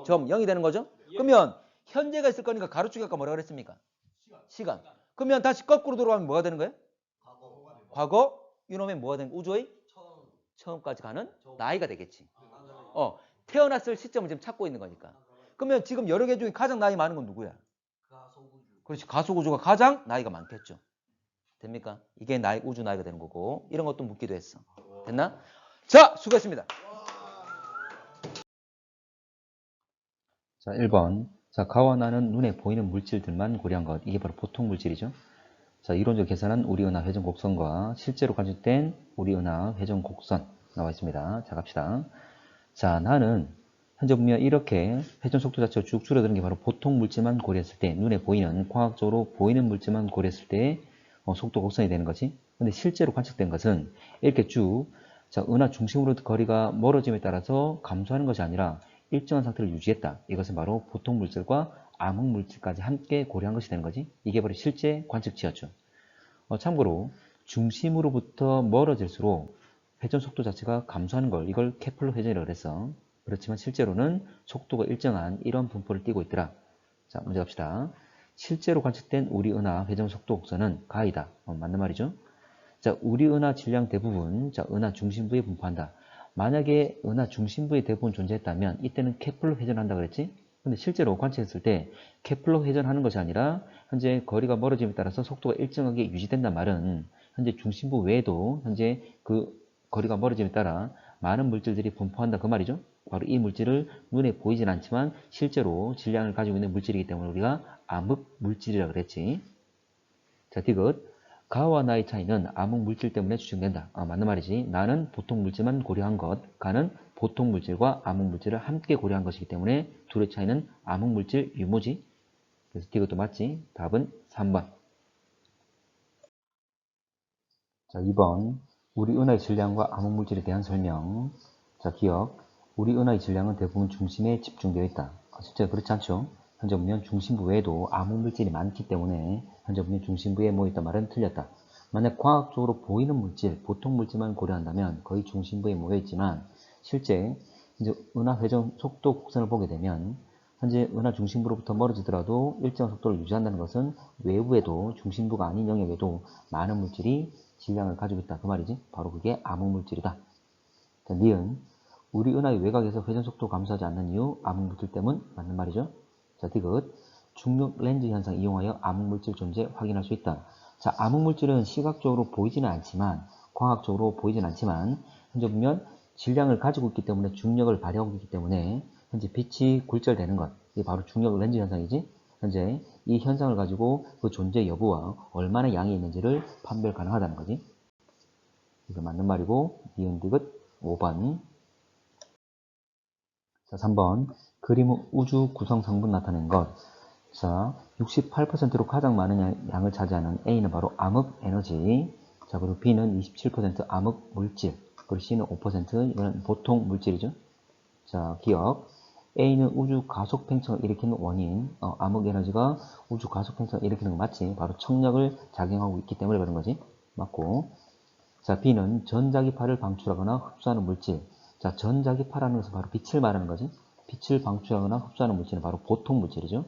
점 0이 되는 거죠? 그러면 현재가 있을 거니까 가로축이 아까 뭐라 그랬습니까? 시간. 그러면 다시 거꾸로 돌아가면 뭐가 되는 거예요? 과거. 이놈의 뭐가 되는 거예요? 우주의 처음까지 가는 나이가 되겠지. 태어났을 시점을 지금 찾고 있는 거니까. 그러면 지금 여러 개 중에 가장 나이 많은 건 누구야? 그렇지. 가속우주가 가장 나이가 많겠죠. 됩니까? 이게 우주 나이가 되는 거고 이런 것도 묻기도 했어. 됐나? 자, 수고했습니다. 자, 1번. 자, 가와 나는 눈에 보이는 물질들만 고려한 것. 이게 바로 보통 물질이죠. 자, 이론적 계산한 우리 은하 회전 곡선과 실제로 관측된 우리 은하 회전 곡선 나와 있습니다. 자, 갑시다. 자, 나는 현재 보면 이렇게 회전 속도 자체가 쭉 줄어드는 게 바로 보통 물질만 고려했을 때, 눈에 보이는, 과학적으로 보이는 물질만 고려했을 때 속도 곡선이 되는 거지. 근데 실제로 관측된 것은 이렇게 쭉, 자, 은하 중심으로 거리가 멀어짐에 따라서 감소하는 것이 아니라 일정한 상태를 유지했다. 이것은 바로 보통 물질과 암흑 물질까지 함께 고려한 것이 되는 거지. 이게 바로 실제 관측치였죠. 참고로 중심으로부터 멀어질수록 회전 속도 자체가 감소하는 걸 이걸 케플러 회전이라고 그랬어. 그렇지만 실제로는 속도가 일정한 이런 분포를 띠고 있더라. 자, 문제 갑시다. 실제로 관측된 우리 은하 회전 속도 곡선은 가이다. 맞는 말이죠. 자, 우리 은하 질량 대부분 자, 은하 중심부에 분포한다. 만약에 은하 중심부에 대부분 존재했다면 이때는 케플러 회전한다 그랬지? 근데 실제로 관측했을 때 케플러 회전하는 것이 아니라 현재 거리가 멀어짐에 따라서 속도가 일정하게 유지된단 말은 현재 중심부 외에도 현재 그 거리가 멀어짐에 따라 많은 물질들이 분포한다 그 말이죠. 바로 이 물질을 눈에 보이진 않지만 실제로 질량을 가지고 있는 물질이기 때문에 우리가 암흑 물질이라고 그랬지. 자, 디귿. 가와 나의 차이는 암흑 물질 때문에 추정된다. 맞는 말이지. 나는 보통 물질만 고려한 것, 가는 보통 물질과 암흑 물질을 함께 고려한 것이기 때문에 둘의 차이는 암흑 물질 유무지. 그래서 디귿도 맞지. 답은 3번. 자, 2번. 우리 은하의 질량과 암흑 물질에 대한 설명. 자, 기억. 우리 은하의 질량은 대부분 중심에 집중되어 있다. 실제 그렇지 않죠? 현재 보면 중심부 외에도 암흑 물질이 많기 때문에 현재 보면 중심부에 모여있단 말은 틀렸다. 만약 과학적으로 보이는 물질, 보통 물질만 고려한다면 거의 중심부에 모여있지만 실제 이제 은하 회전 속도 곡선을 보게 되면 현재 은하 중심부로부터 멀어지더라도 일정한 속도를 유지한다는 것은 외부에도 중심부가 아닌 영역에도 많은 물질이 질량을 가지고 있다. 그 말이지. 바로 그게 암흑 물질이다. 자, 니은. 우리 은하의 외곽에서 회전 속도 감소하지 않는 이유 암흑 물질 때문 맞는 말이죠. 자, 디귿. 중력 렌즈 현상 이용하여 암흑 물질 존재 확인할 수 있다. 자, 암흑 물질은 시각적으로 보이지는 않지만 과학적으로 보이지는 않지만 현재 보면 질량을 가지고 있기 때문에 중력을 발휘하고 있기 때문에 현재 빛이 굴절되는 것. 이게 바로 중력 렌즈 현상이지. 현재 이 현상을 가지고 그 존재 여부와 얼마나 양이 있는지를 판별 가능하다는 거지. 이거 맞는 말이고 니은 디귿 5번. 자, 3번. 그림은 우주 구성 성분 나타낸 것. 자, 68%로 가장 많은 양을 차지하는 A는 바로 암흑 에너지. 자, 그리고 B는 27% 암흑 물질. 그리고 C는 5%. 이거는 보통 물질이죠. 자, 기억. A는 우주 가속 팽창을 일으키는 원인. 암흑 에너지가 우주 가속 팽창을 일으키는 거 맞지? 바로 청력을 작용하고 있기 때문에 그런 거지. 맞고. 자, B는 전자기파를 방출하거나 흡수하는 물질. 자, 전자기파라는 것은 바로 빛을 말하는 거지. 빛을 방출하거나 흡수하는 물질은 바로 보통 물질이죠.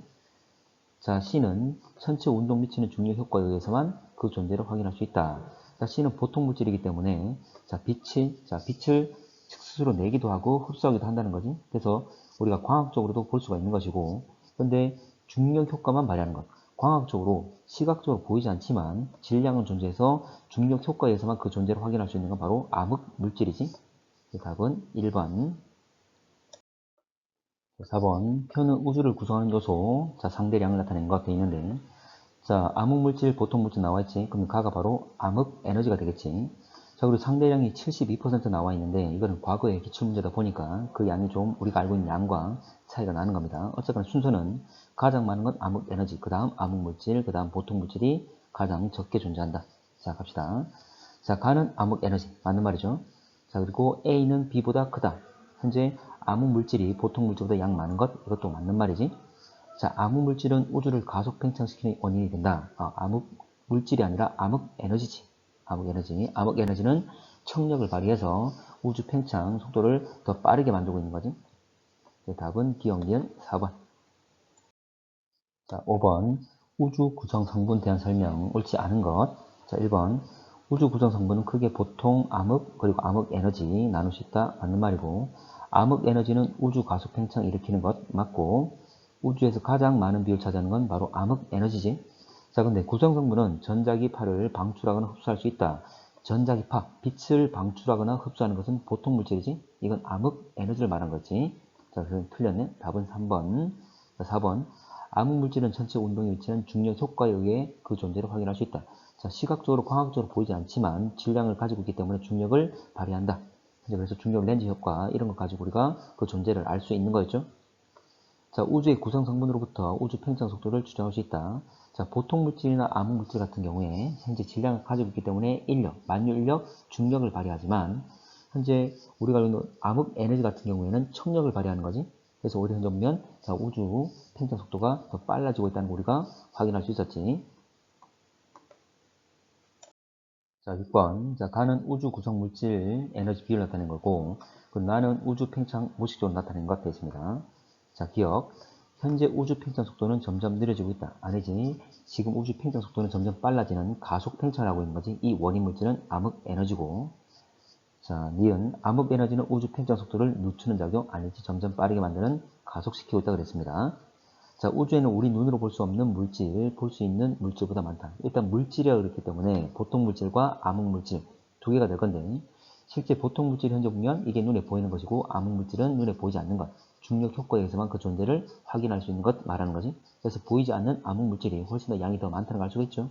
자, C는 선체 운동 미치는 중력 효과에 의해서만 그 존재를 확인할 수 있다. 자, C는 보통 물질이기 때문에 빛을 스스로 내기도 하고 흡수하기도 한다는 거지. 그래서 우리가 과학적으로도 볼 수가 있는 것이고, 근데 중력 효과만 발휘하는 것. 과학적으로 시각적으로 보이지 않지만 질량은 존재해서 중력 효과에 의해서만 그 존재를 확인할 수 있는 건 바로 암흑 물질이지. 답은 1번. 4번. 표는 우주를 구성하는 요소. 자, 상대량을 나타낸 것 되어 있는데, 자, 암흑 물질, 보통 물질 나와 있지. 그럼 가가 바로 암흑 에너지가 되겠지. 자, 그리고 상대량이 72% 나와 있는데, 이거는 과거의 기출문제다 보니까 그 양이 좀 우리가 알고 있는 양과 차이가 나는 겁니다. 어쨌거나 순서는 가장 많은 건 암흑 에너지, 그 다음 암흑 물질, 그 다음 보통 물질이 가장 적게 존재한다. 자, 갑시다. 자, 가는 암흑 에너지. 맞는 말이죠. 자, 그리고 A는 B보다 크다. 현재 암흑 물질이 보통 물질보다 양 많은 것, 이것도 맞는 말이지. 자, 암흑 물질은 우주를 가속 팽창시키는 원인이 된다. 암흑 물질이 아니라 암흑 에너지지. 암흑 에너지. 암흑 에너지는 청력을 발휘해서 우주 팽창 속도를 더 빠르게 만들고 있는 거지. 답은 기억 니은 4번. 자, 5번. 우주 구성 성분에 대한 설명. 옳지 않은 것. 자, 1번. 우주 구성 성분은 크게 보통, 암흑, 그리고 암흑 에너지 나눌 수 있다. 맞는 말이고, 암흑 에너지는 우주 가속 팽창 일으키는 것 맞고, 우주에서 가장 많은 비율을 차지하는 건 바로 암흑 에너지지. 자, 근데 구성 성분은 전자기파를 방출하거나 흡수할 수 있다. 전자기파, 빛을 방출하거나 흡수하는 것은 보통 물질이지. 이건 암흑 에너지를 말한 거지. 자, 그래서 틀렸네. 답은 3번. 자, 4번. 암흑 물질은 전체 운동에 위치한 중력 효과에 의해 그 존재를 확인할 수 있다. 자, 시각적으로, 과학적으로 보이지 않지만 질량을 가지고 있기 때문에 중력을 발휘한다. 그래서 중력 렌즈 효과 이런 것 가지고 우리가 그 존재를 알 수 있는 거였죠. 자, 우주의 구성 성분으로부터 우주 팽창 속도를 추정할 수 있다. 자, 보통 물질이나 암흑 물질 같은 경우에 현재 질량을 가지고 있기 때문에 인력, 만유 인력, 중력을 발휘하지만 현재 우리가 알고 있는 암흑 에너지 같은 경우에는 청력을 발휘하는 거지. 그래서 오히려 현재 보면 자, 우주 팽창 속도가 더 빨라지고 있다는 걸 우리가 확인할 수 있었지. 자, 6번. 자, 가는 우주 구성 물질 에너지 비율을 나타낸 거고, 그 나는 우주 팽창 무식적으로 나타낸 것 되겠습니다. 자, 기억. 현재 우주 팽창 속도는 점점 느려지고 있다. 아니지. 지금 우주 팽창 속도는 점점 빨라지는 가속 팽창을 하고 있는 거지. 이 원인 물질은 암흑 에너지고. 자, 니은. 암흑 에너지는 우주 팽창 속도를 늦추는 작용. 아니지. 점점 빠르게 만드는 가속시키고 있다 그랬습니다. 자, 우주에는 우리 눈으로 볼 수 없는 물질, 볼 수 있는 물질보다 많다. 일단 물질이라고 그랬기 때문에 보통 물질과 암흑 물질 두 개가 될 건데, 실제 보통 물질 현재 보면 이게 눈에 보이는 것이고, 암흑 물질은 눈에 보이지 않는 것. 중력 효과에 의해서만 그 존재를 확인할 수 있는 것 말하는 거지. 그래서 보이지 않는 암흑 물질이 훨씬 더 양이 더 많다는 걸 알 수가 있죠.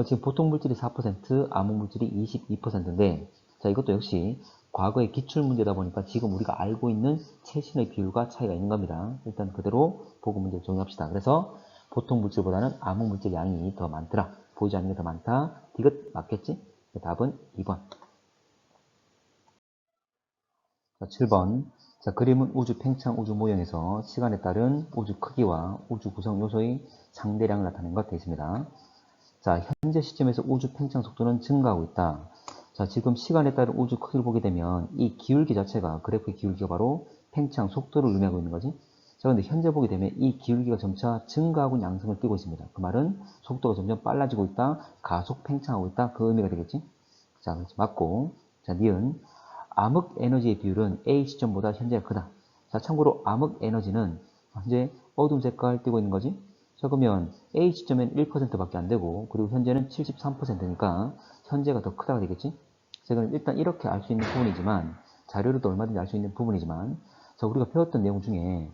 지금 보통 물질이 4%, 암흑 물질이 22%인데, 자, 이것도 역시 과거의 기출 문제다 보니까 지금 우리가 알고 있는 최신의 비율과 차이가 있는 겁니다. 일단 그대로 보고 문제를 정리합시다. 그래서 보통 물질보다는 암흑 물질 양이 더 많더라. 보이지 않는 게 더 많다. 디귿 맞겠지? 답은 2번. 자, 7번. 자, 그림은 우주 팽창 우주 모형에서 시간에 따른 우주 크기와 우주 구성 요소의 상대량을 나타낸 것 되어 있습니다. 자, 현재 시점에서 우주 팽창 속도는 증가하고 있다. 자, 지금 시간에 따른 우주 크기를 보게 되면 이 기울기 자체가, 그래프의 기울기가 바로 팽창 속도를 의미하고 있는 거지. 자, 근데 현재 보게 되면 이 기울기가 점차 증가하고 양승을 띠고 있습니다. 그 말은 속도가 점점 빨라지고 있다, 가속 팽창하고 있다, 그 의미가 되겠지. 자, 그래서 맞고. 자, 니은 암흑 에너지의 비율은 A 시점보다 현재가 크다. 자, 참고로 암흑 에너지는 현재 어두운 색깔 띠고 있는 거지. 자, 그러면 A 시점엔 1%밖에 안 되고, 그리고 현재는 73%니까 현재가 더 크다가 되겠지? 자, 그럼 일단 이렇게 알 수 있는 부분이지만, 자료로도 얼마든지 알 수 있는 부분이지만, 자, 우리가 배웠던 내용 중에,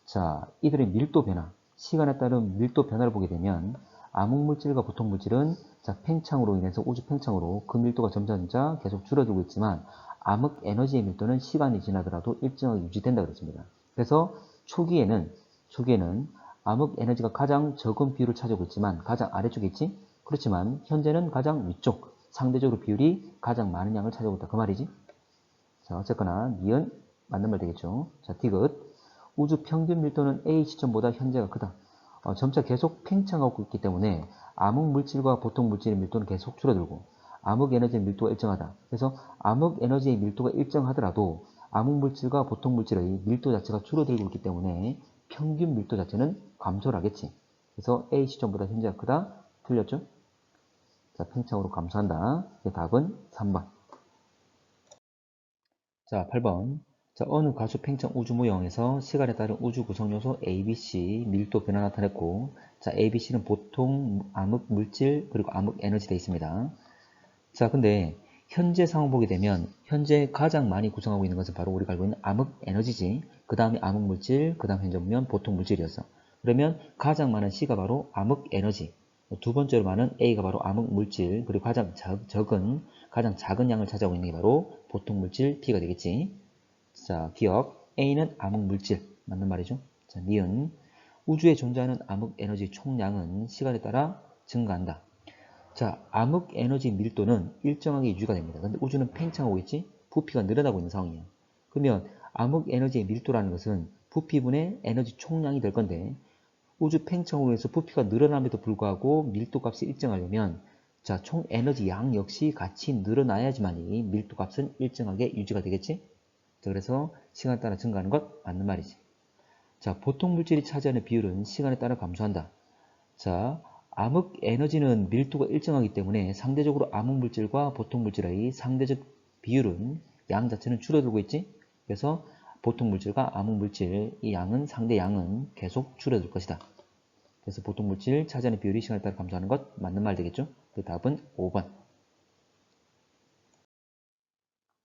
자, 이들의 밀도 변화, 시간에 따른 밀도 변화를 보게 되면, 암흑물질과 보통물질은, 자, 팽창으로 인해서, 우주 팽창으로 그 밀도가 점차 계속 줄어들고 있지만, 암흑 에너지의 밀도는 시간이 지나더라도 일정하게 유지된다 그랬습니다. 그래서 초기에는 암흑 에너지가 가장 적은 비율을 차지하고 있지만 가장 아래쪽에 있지? 그렇지만 현재는 가장 위쪽, 상대적으로 비율이 가장 많은 양을 차지하고 있다. 그 말이지? 자, 어쨌거나 니은 맞는 말 되겠죠. 자, 디귿. 우주 평균 밀도는 A 시점보다 현재가 크다. 점차 계속 팽창하고 있기 때문에 암흑 물질과 보통 물질의 밀도는 계속 줄어들고 암흑 에너지의 밀도가 일정하다. 그래서 암흑 에너지의 밀도가 일정하더라도 암흑 물질과 보통 물질의 밀도 자체가 줄어들고 있기 때문에 평균 밀도 자체는 감소를 하겠지. 그래서 A 시점보다 현재가 크다. 틀렸죠? 자, 팽창으로 감소한다. 답은 3번. 자, 8번. 자, 어느 가수 팽창 우주 모형에서 시간에 따른 우주 구성 요소 ABC 밀도 변화 나타냈고, 자, ABC는 보통 암흑 물질 그리고 암흑 에너지 되어 있습니다. 자, 근데 현재 상황 보게 되면 현재 가장 많이 구성하고 있는 것은 바로 우리가 알고 있는 암흑 에너지지. 그 다음에 암흑 물질, 그 다음 현재 보면 보통 물질이었어. 그러면 가장 많은 C가 바로 암흑 에너지. 두 번째로 많은 A가 바로 암흑 물질, 그리고 가장 가장 작은 양을 차지하고 있는 게 바로 보통 물질 B가 되겠지. 자, 기억. A는 암흑 물질. 맞는 말이죠. 자, 니은. 우주에 존재하는 암흑 에너지 총량은 시간에 따라 증가한다. 자, 암흑 에너지 밀도는 일정하게 유지가 됩니다. 근데 우주는 팽창하고 있지? 부피가 늘어나고 있는 상황이에요. 그러면 암흑 에너지의 밀도라는 것은 부피분의 에너지 총량이 될 건데, 우주 팽창으로 해서 부피가 늘어남에도 불구하고 밀도 값이 일정하려면, 자, 총 에너지 양 역시 같이 늘어나야지만이 밀도 값은 일정하게 유지가 되겠지? 자, 그래서 시간에 따라 증가하는 것 맞는 말이지. 자, 보통 물질이 차지하는 비율은 시간에 따라 감소한다. 자, 암흑 에너지는 밀도가 일정하기 때문에 상대적으로 암흑 물질과 보통 물질의 상대적 비율은 양 자체는 줄어들고 있지. 그래서 보통 물질과 암흑 물질 이 양은 상대 양은 계속 줄어들 것이다. 그래서 보통 물질 차지하는 비율이 시간에 따라 감소하는 것 맞는 말 되겠죠. 그 답은 5번.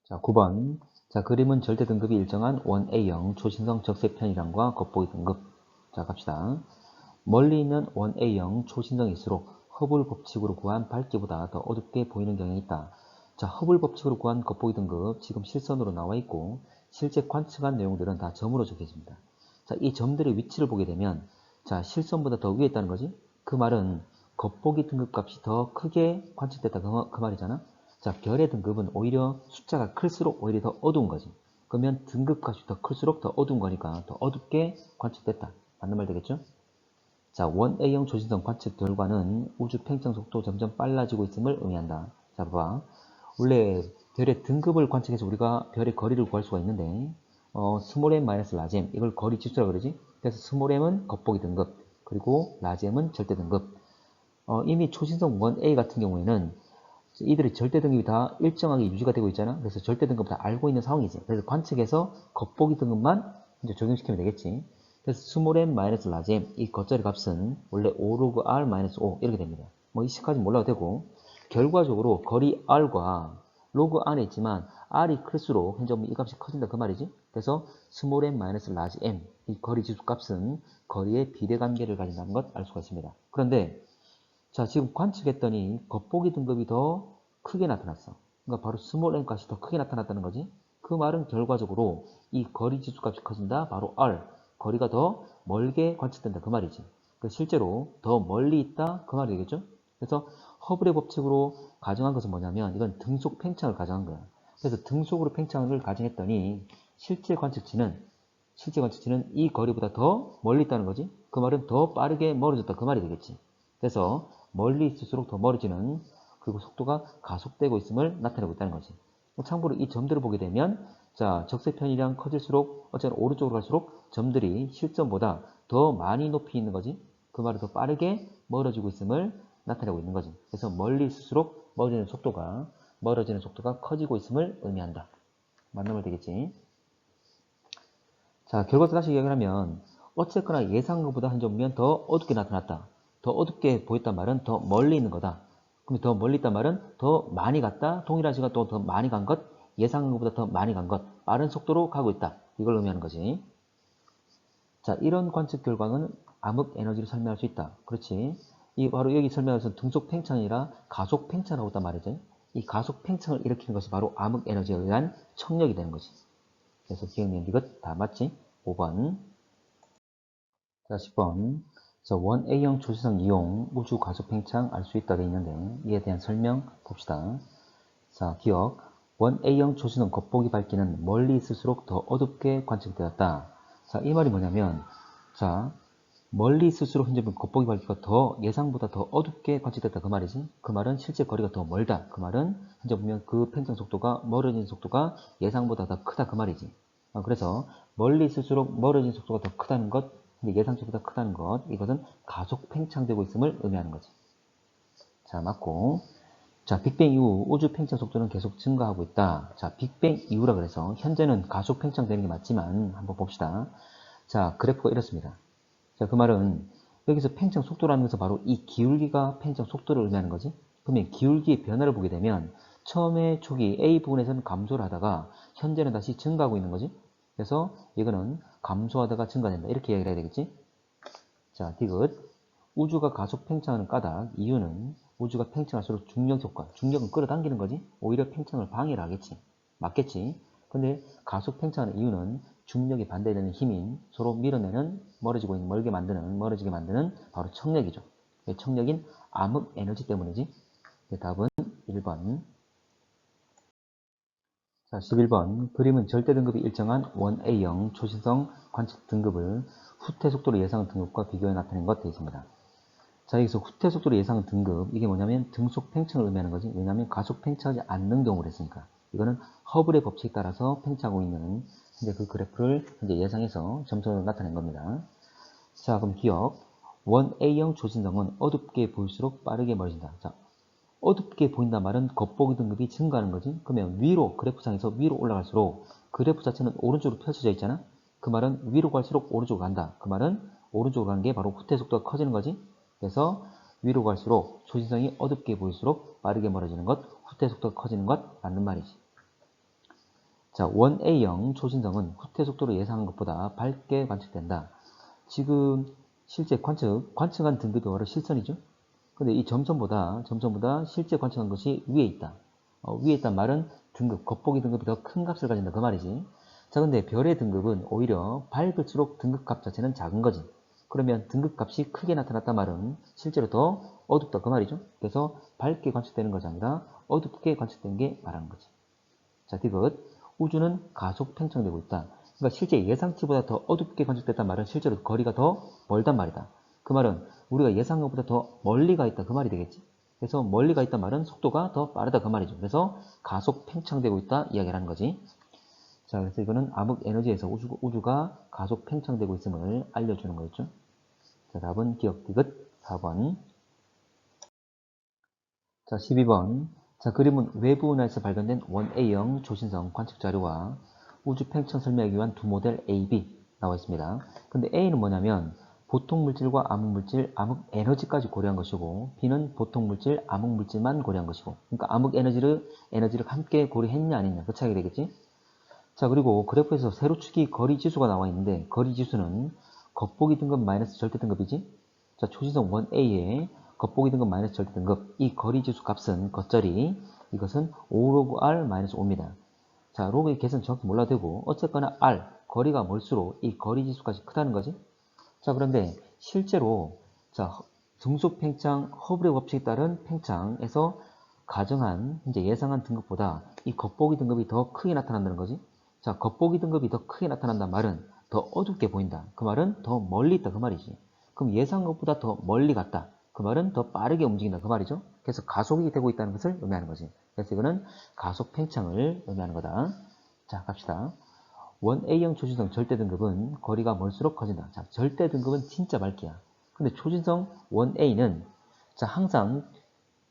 자, 9번. 자, 그림은 절대 등급이 일정한 1A형 초신성 적세 편이량과 겉보기 등급. 자, 갑시다. 멀리 있는 1A형 초신성일수록 허블 법칙으로 구한 밝기보다 더 어둡게 보이는 경향이 있다. 자, 허블 법칙으로 구한 겉보기 등급 지금 실선으로 나와 있고 실제 관측한 내용들은 다 점으로 적혀집니다. 자, 이 점들의 위치를 보게 되면 자, 실선보다 더 위에 있다는 거지. 그 말은 겉보기 등급 값이 더 크게 관측됐다 그 말이잖아. 자, 별의 등급은 오히려 숫자가 클수록 오히려 더 어두운 거지. 그러면 등급 값이 더 클수록 더 어두운 거니까 더 어둡게 관측됐다. 맞는 말 되겠죠? 자, 1A형 초신성 관측 결과는 우주 팽창 속도 점점 빨라지고 있음을 의미한다. 자, 봐봐. 원래 별의 등급을 관측해서 우리가 별의 거리를 구할 수가 있는데 스몰 m 마이너스 라지 m 이걸 거리 지수라 그러지. 그래서 스몰 m은 겉보기 등급, 그리고 라지 m은 절대 등급. 이미 초신성 1A 같은 경우에는 이들의 절대 등급이 다 일정하게 유지가 되고 있잖아. 그래서 절대 등급 다 알고 있는 상황이지. 그래서 관측해서 겉보기 등급만 이제 적용시키면 되겠지. 그래서 스몰 m 마이너스 라지 m 이 겉자리 값은 원래 5 로그 r 마이너스 5 이렇게 됩니다. 뭐 이 식까지 몰라도 되고 결과적으로 거리 r과 로그 r에 있지만 r이 클수록 현재 이 값이 커진다 그 말이지. 그래서 스몰 m 마이너스 라지 m 이 거리 지수 값은 거리의 비례관계를 가진다는 것 알 수가 있습니다. 그런데 자 지금 관측했더니 겉보기 등급이 더 크게 나타났어. 그러니까 바로 스몰 m 값이 더 크게 나타났다는 거지. 그 말은 결과적으로 이 거리 지수 값이 커진다. 바로 r 거리가 더 멀게 관측된다 그 말이지. 실제로 더 멀리 있다 그 말이 되겠죠. 그래서 허블의 법칙으로 가정한 것은 뭐냐면 이건 등속 팽창을 가정한 거야. 그래서 등속으로 팽창을 가정했더니 실제 관측치는 이 거리보다 더 멀리 있다는 거지. 그 말은 더 빠르게 멀어졌다 그 말이 되겠지. 그래서 멀리 있을수록 더 멀어지는 그리고 속도가 가속되고 있음을 나타내고 있다는 거지. 참고로 이 점들을 보게 되면 자 적세편이랑 커질수록 어쨌든 오른쪽으로 갈수록 점들이 실점보다 더 많이 높이 있는 거지. 그 말은 더 빠르게 멀어지고 있음을 나타내고 있는 거지. 그래서 멀리 있을수록 멀어지는 속도가 커지고 있음을 의미한다. 맞는 말 되겠지. 자 결과도 다시 이야기하면 어쨌거나 예상한 것보다 한 점이면 더 어둡게 나타났다. 더 어둡게 보였단 말은 더 멀리 있는 거다. 그럼 더 멀리 있단 말은 더 많이 갔다. 동일한 시간 또 더 많이 간 것, 예상한 것보다 더 많이 간 것, 빠른 속도로 가고 있다. 이걸 의미하는 거지. 자, 이런 관측 결과는 암흑 에너지를 설명할 수 있다. 그렇지. 이 바로 여기 설명해서 등속 팽창이라 가속 팽창하고 있단 말이죠. 이 가속 팽창을 일으키는 것이 바로 암흑 에너지에 의한 청력이 되는 거지. 그래서 기억력 이것 다 맞지? 5번. 자, 10번. 자, 원 A형 초시성 이용 우주 가속 팽창 알 수 있다 돼 있는데 이에 대한 설명 봅시다. 자, 기억. 원 A형 초시성 겉보기 밝기는 멀리 있을수록 더 어둡게 관측되었다. 자, 이 말이 뭐냐면 자, 멀리 있을수록 현재 겉보기 밝기가 더 예상보다 더 어둡게 관측됐다 그 말이지. 그 말은 실제 거리가 더 멀다. 그 말은 현재 보면 그 팽창 속도가 멀어진 속도가 예상보다 더 크다 그 말이지. 그래서 멀리 있을수록 멀어진 속도가 더 크다는 것, 예상치보다 크다는 것, 이것은 가속 팽창되고 있음을 의미하는 거지. 자, 맞고. 자, 빅뱅 이후 우주 팽창 속도는 계속 증가하고 있다. 자, 빅뱅 이후라 그래서 현재는 가속 팽창되는 게 맞지만 한번 봅시다. 자, 그래프가 이렇습니다. 자, 그 말은 여기서 팽창 속도라는 것은 바로 이 기울기가 팽창 속도를 의미하는 거지. 그러면 기울기의 변화를 보게 되면 처음에 초기 A 부분에서는 감소를 하다가 현재는 다시 증가하고 있는 거지. 그래서 이거는 감소하다가 증가된다. 이렇게 이야기를 해야 되겠지. 자, 디귿. 우주가 가속 팽창하는 까닭. 이유는 우주가 팽창할수록 중력 효과. 중력은 끌어당기는 거지. 오히려 팽창을 방해를 하겠지. 맞겠지. 근데 가속 팽창하는 이유는 중력에 반대되는 힘인 서로 밀어내는 멀어지고 있는 멀어지게 만드는 바로 청력이죠. 청력인 암흑 에너지 때문이지. 답은 1번. 자, 11번. 그림은 절대 등급이 일정한 원 A형 초신성 관측 등급을 후퇴 속도로 예상 등급과 비교해 나타낸 것 되어 있습니다. 자, 여기서 후퇴 속도로 예상 등급, 이게 뭐냐면 등속 팽창을 의미하는 거지. 왜냐하면 가속 팽창하지 않는 경우를 했으니까. 이거는 허블의 법칙에 따라서 팽창하고 있는 현재 그 그래프를 현재 예상해서 점수로 나타낸 겁니다. 자, 그럼 기억. 원 A형 초신성은 어둡게 보일수록 빠르게 멀어진다. 자, 어둡게 보인단 말은 겉보기 등급이 증가하는 거지. 그러면 위로, 그래프상에서 위로 올라갈수록 그래프 자체는 오른쪽으로 펼쳐져 있잖아. 그 말은 위로 갈수록 오른쪽으로 간다. 그 말은 오른쪽으로 가는 게 바로 후퇴 속도가 커지는 거지. 그래서 위로 갈수록 초신성이 어둡게 보일수록 빠르게 멀어지는 것, 후퇴 속도가 커지는 것 맞는 말이지. 자, 원 A형 초신성은 후퇴 속도로 예상한 것보다 밝게 관측된다. 지금 실제 관측한 등급이 바로 실선이죠. 근데 이 점선보다 실제 관측한 것이 위에 있다. 위에 있단 말은 등급, 겉보기 등급이 더 큰 값을 가진다 그 말이지. 자, 근데 별의 등급은 오히려 밝을수록 등급값 자체는 작은 거지. 그러면 등급값이 크게 나타났단 말은 실제로 더 어둡다 그 말이죠. 그래서 밝게 관측되는 것이 아니라 어둡게 관측되는 게 말하는 거지. 자, 디귿. 우주는 가속 팽창되고 있다. 그러니까 실제 예상치보다 더 어둡게 관측됐단 말은 실제로 거리가 더 멀단 말이다. 그 말은 우리가 예상한 것보다 더 멀리 가 있다 그 말이 되겠지. 그래서 멀리 가 있단 말은 속도가 더 빠르다 그 말이죠. 그래서 가속 팽창되고 있다 이야기를 하는 거지. 자, 그래서 이거는 암흑 에너지에서 우주가 가속 팽창되고 있음을 알려주는 거였죠. 자, 답은 기억 디귿 4번. 자, 12번. 자, 그림은 외부 은하에서 발견된 원 A형 초신성 관측 자료와 우주 팽창 설명하기 위한 두 모델 A, B. 나와 있습니다. 근데 A는 뭐냐면 보통 물질과 암흑 물질, 암흑 에너지까지 고려한 것이고 B는 보통 물질, 암흑 물질만 고려한 것이고 그러니까 암흑 에너지를 함께 고려했냐 아니냐 그 차이가 되겠지? 자 그리고 그래프에서 세로축이 거리 지수가 나와 있는데 거리 지수는 겉보기 등급 마이너스 절대 등급이지? 자 초지성 1A에 겉보기 등급 마이너스 절대 등급 이 거리 지수 값은 겉절이 이것은 5 로그 R 마이너스 5입니다. 자 로그의 계산 정확히 몰라도 되고 어쨌거나 R 거리가 멀수록 이 거리 지수까지 크다는 거지? 자 그런데 실제로 자 등속 팽창 허블의 법칙에 따른 팽창에서 가정한 이제 예상한 등급보다 이 겉보기 등급이 더 크게 나타난다는 거지. 자 겉보기 등급이 더 크게 나타난다는 말은 더 어둡게 보인다. 그 말은 더 멀리 있다 그 말이지. 그럼 예상한 것보다 더 멀리 갔다. 그 말은 더 빠르게 움직인다 그 말이죠. 그래서 가속이 되고 있다는 것을 의미하는 거지. 그래서 이거는 가속 팽창을 의미하는 거다. 자 갑시다. 1A형 초진성 절대 등급은 거리가 멀수록 커진다. 자, 절대 등급은 진짜 밝기야. 근데 초진성 1A는 자, 항상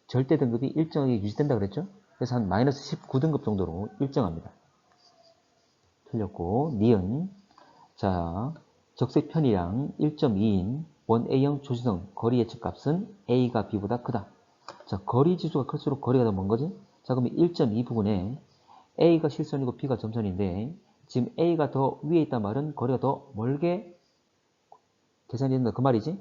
절대 등급이 일정하게 유지된다 그랬죠? 그래서 한 마이너스 19등급 정도로 일정합니다. 틀렸고, 니은. 자, 적색 편이랑 1.2인 1A형 초진성 거리 예측 값은 A가 B보다 크다. 자, 거리 지수가 클수록 거리가 더 먼 거지? 자, 그러면 1.2 부분에 A가 실선이고 B가 점선인데 지금 A가 더 위에 있단 말은 거리가 더 멀게 계산이 된다 그 말이지?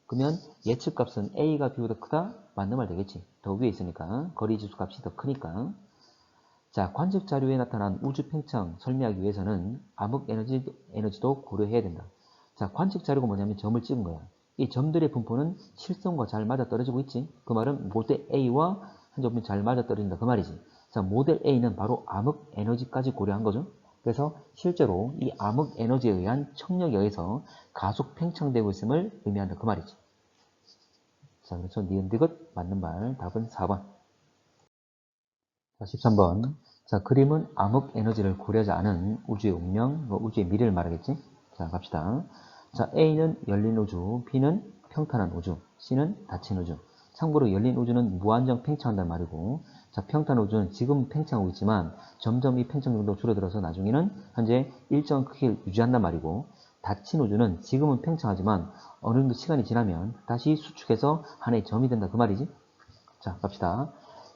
그러면 예측값은 A가 B보다 크다? 맞는 말 되겠지. 더 위에 있으니까 거리 지수 값이 더 크니까. 자, 관측 자료에 나타난 우주 팽창 설명하기 위해서는 암흑 에너지도 고려해야 된다. 자, 관측 자료가 뭐냐면 점을 찍은 거야. 이 점들의 분포는 실선과 잘 맞아떨어지고 있지. 그 말은 모델 A와 한 점이 잘 맞아떨어진다 그 말이지. 자, 모델 A는 바로 암흑 에너지까지 고려한 거죠. 그래서 실제로 이 암흑 에너지에 의한 청력에 의해서 가속 팽창되고 있음을 의미한다 그 말이지. 자, 그래서 니은디귿 맞는 말 답은 4번. 자, 13번. 자, 그림은 암흑 에너지를 고려하지 않은 우주의 운명, 우주의 미래를 말하겠지? 자, 갑시다. 자, A는 열린 우주, B는 평탄한 우주, C는 닫힌 우주. 참고로 열린 우주는 무한정 팽창한다는 말이고, 자, 평탄 우주는 지금 팽창하고 있지만 점점 이 팽창 정도가 줄어들어서 나중에는 현재 일정 크기를 유지한단 말이고, 닫힌 우주는 지금은 팽창하지만 어느 정도 시간이 지나면 다시 수축해서 하나의 점이 된다 그 말이지. 자, 갑시다.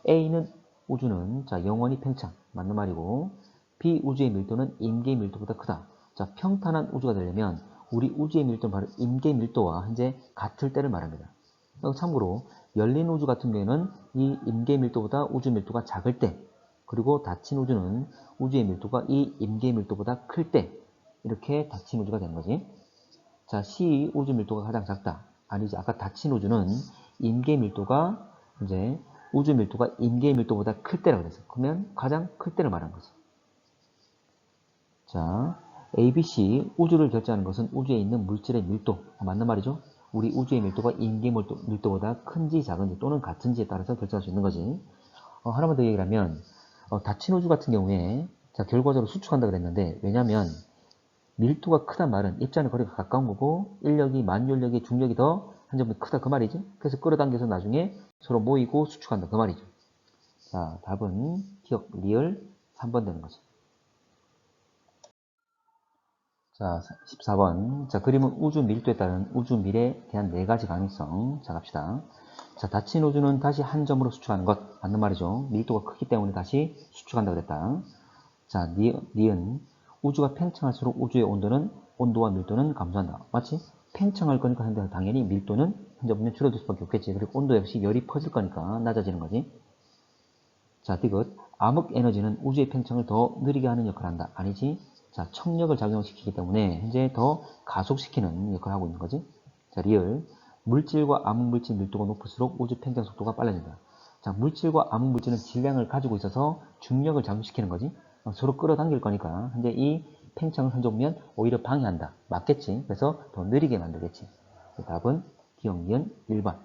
A는 우주는 자 영원히 팽창 맞는 말이고 B 우주의 밀도는 임계의 밀도보다 크다. 자 평탄한 우주가 되려면 우리 우주의 밀도는 바로 임계의 밀도와 현재 같을 때를 말합니다. 참고로 열린 우주 같은 경우에는 이 임계의 밀도보다 우주 밀도가 작을 때 그리고 닫힌 우주는 우주의 밀도가 이 임계의 밀도보다 클 때 이렇게 닫힌 우주가 되는 거지. 자 C 우주 밀도가 가장 작다. 아니지 아까 닫힌 우주는 임계의 밀도가 이제 우주 밀도가 임계의 밀도보다 클 때라고 그랬어. 그러면 가장 클 때를 말한 거지. 자, A, B, C 우주를 결정하는 것은 우주에 있는 물질의 밀도. 맞는 말이죠? 우리 우주의 밀도가 임계의 밀도보다 큰지 작은지 또는 같은지에 따라서 결정할 수 있는 거지. 하나만 더 얘기를 하면 닫힌 우주 같은 경우에 자 결과적으로 수축한다 그랬는데 왜냐면 밀도가 크단 말은 입자는 거리가 가까운 거고 인력이 만유력이 중력이 더 한 점은 크다 그 말이지. 그래서 끌어당겨서 나중에 서로 모이고 수축한다 그 말이죠. 자 답은 기억 리얼 3번 되는 거죠. 자 14번 자 그림은 우주 밀도에 따른 우주 미래에 대한 4가지 가능성. 자 갑시다. 자 닫힌 우주는 다시 한 점으로 수축하는 것 맞는 말이죠. 밀도가 크기 때문에 다시 수축한다 그랬다. 자 니은 우주가 팽창할수록 우주의 온도와 밀도는 감소한다. 맞지? 팽창할 거니까 당연히 밀도는 현재 보면 줄어들 수밖에 없겠지. 그리고 온도 역시 열이 퍼질 거니까 낮아지는 거지. 자, 디귿. 암흑 에너지는 우주의 팽창을 더 느리게 하는 역할을 한다. 아니지? 자, 청력을 작용시키기 때문에 현재 더 가속시키는 역할을 하고 있는 거지. 자, 리얼. 물질과 암흑 물질 밀도가 높을수록 우주 팽창 속도가 빨라진다. 자, 물질과 암흑 물질은 질량을 가지고 있어서 중력을 작용시키는 거지. 서로 끌어당길 거니까 현재 이 팽창을 현재 보면 오히려 방해한다. 맞겠지? 그래서 더 느리게 만들겠지. 답은 기억 니은 1번.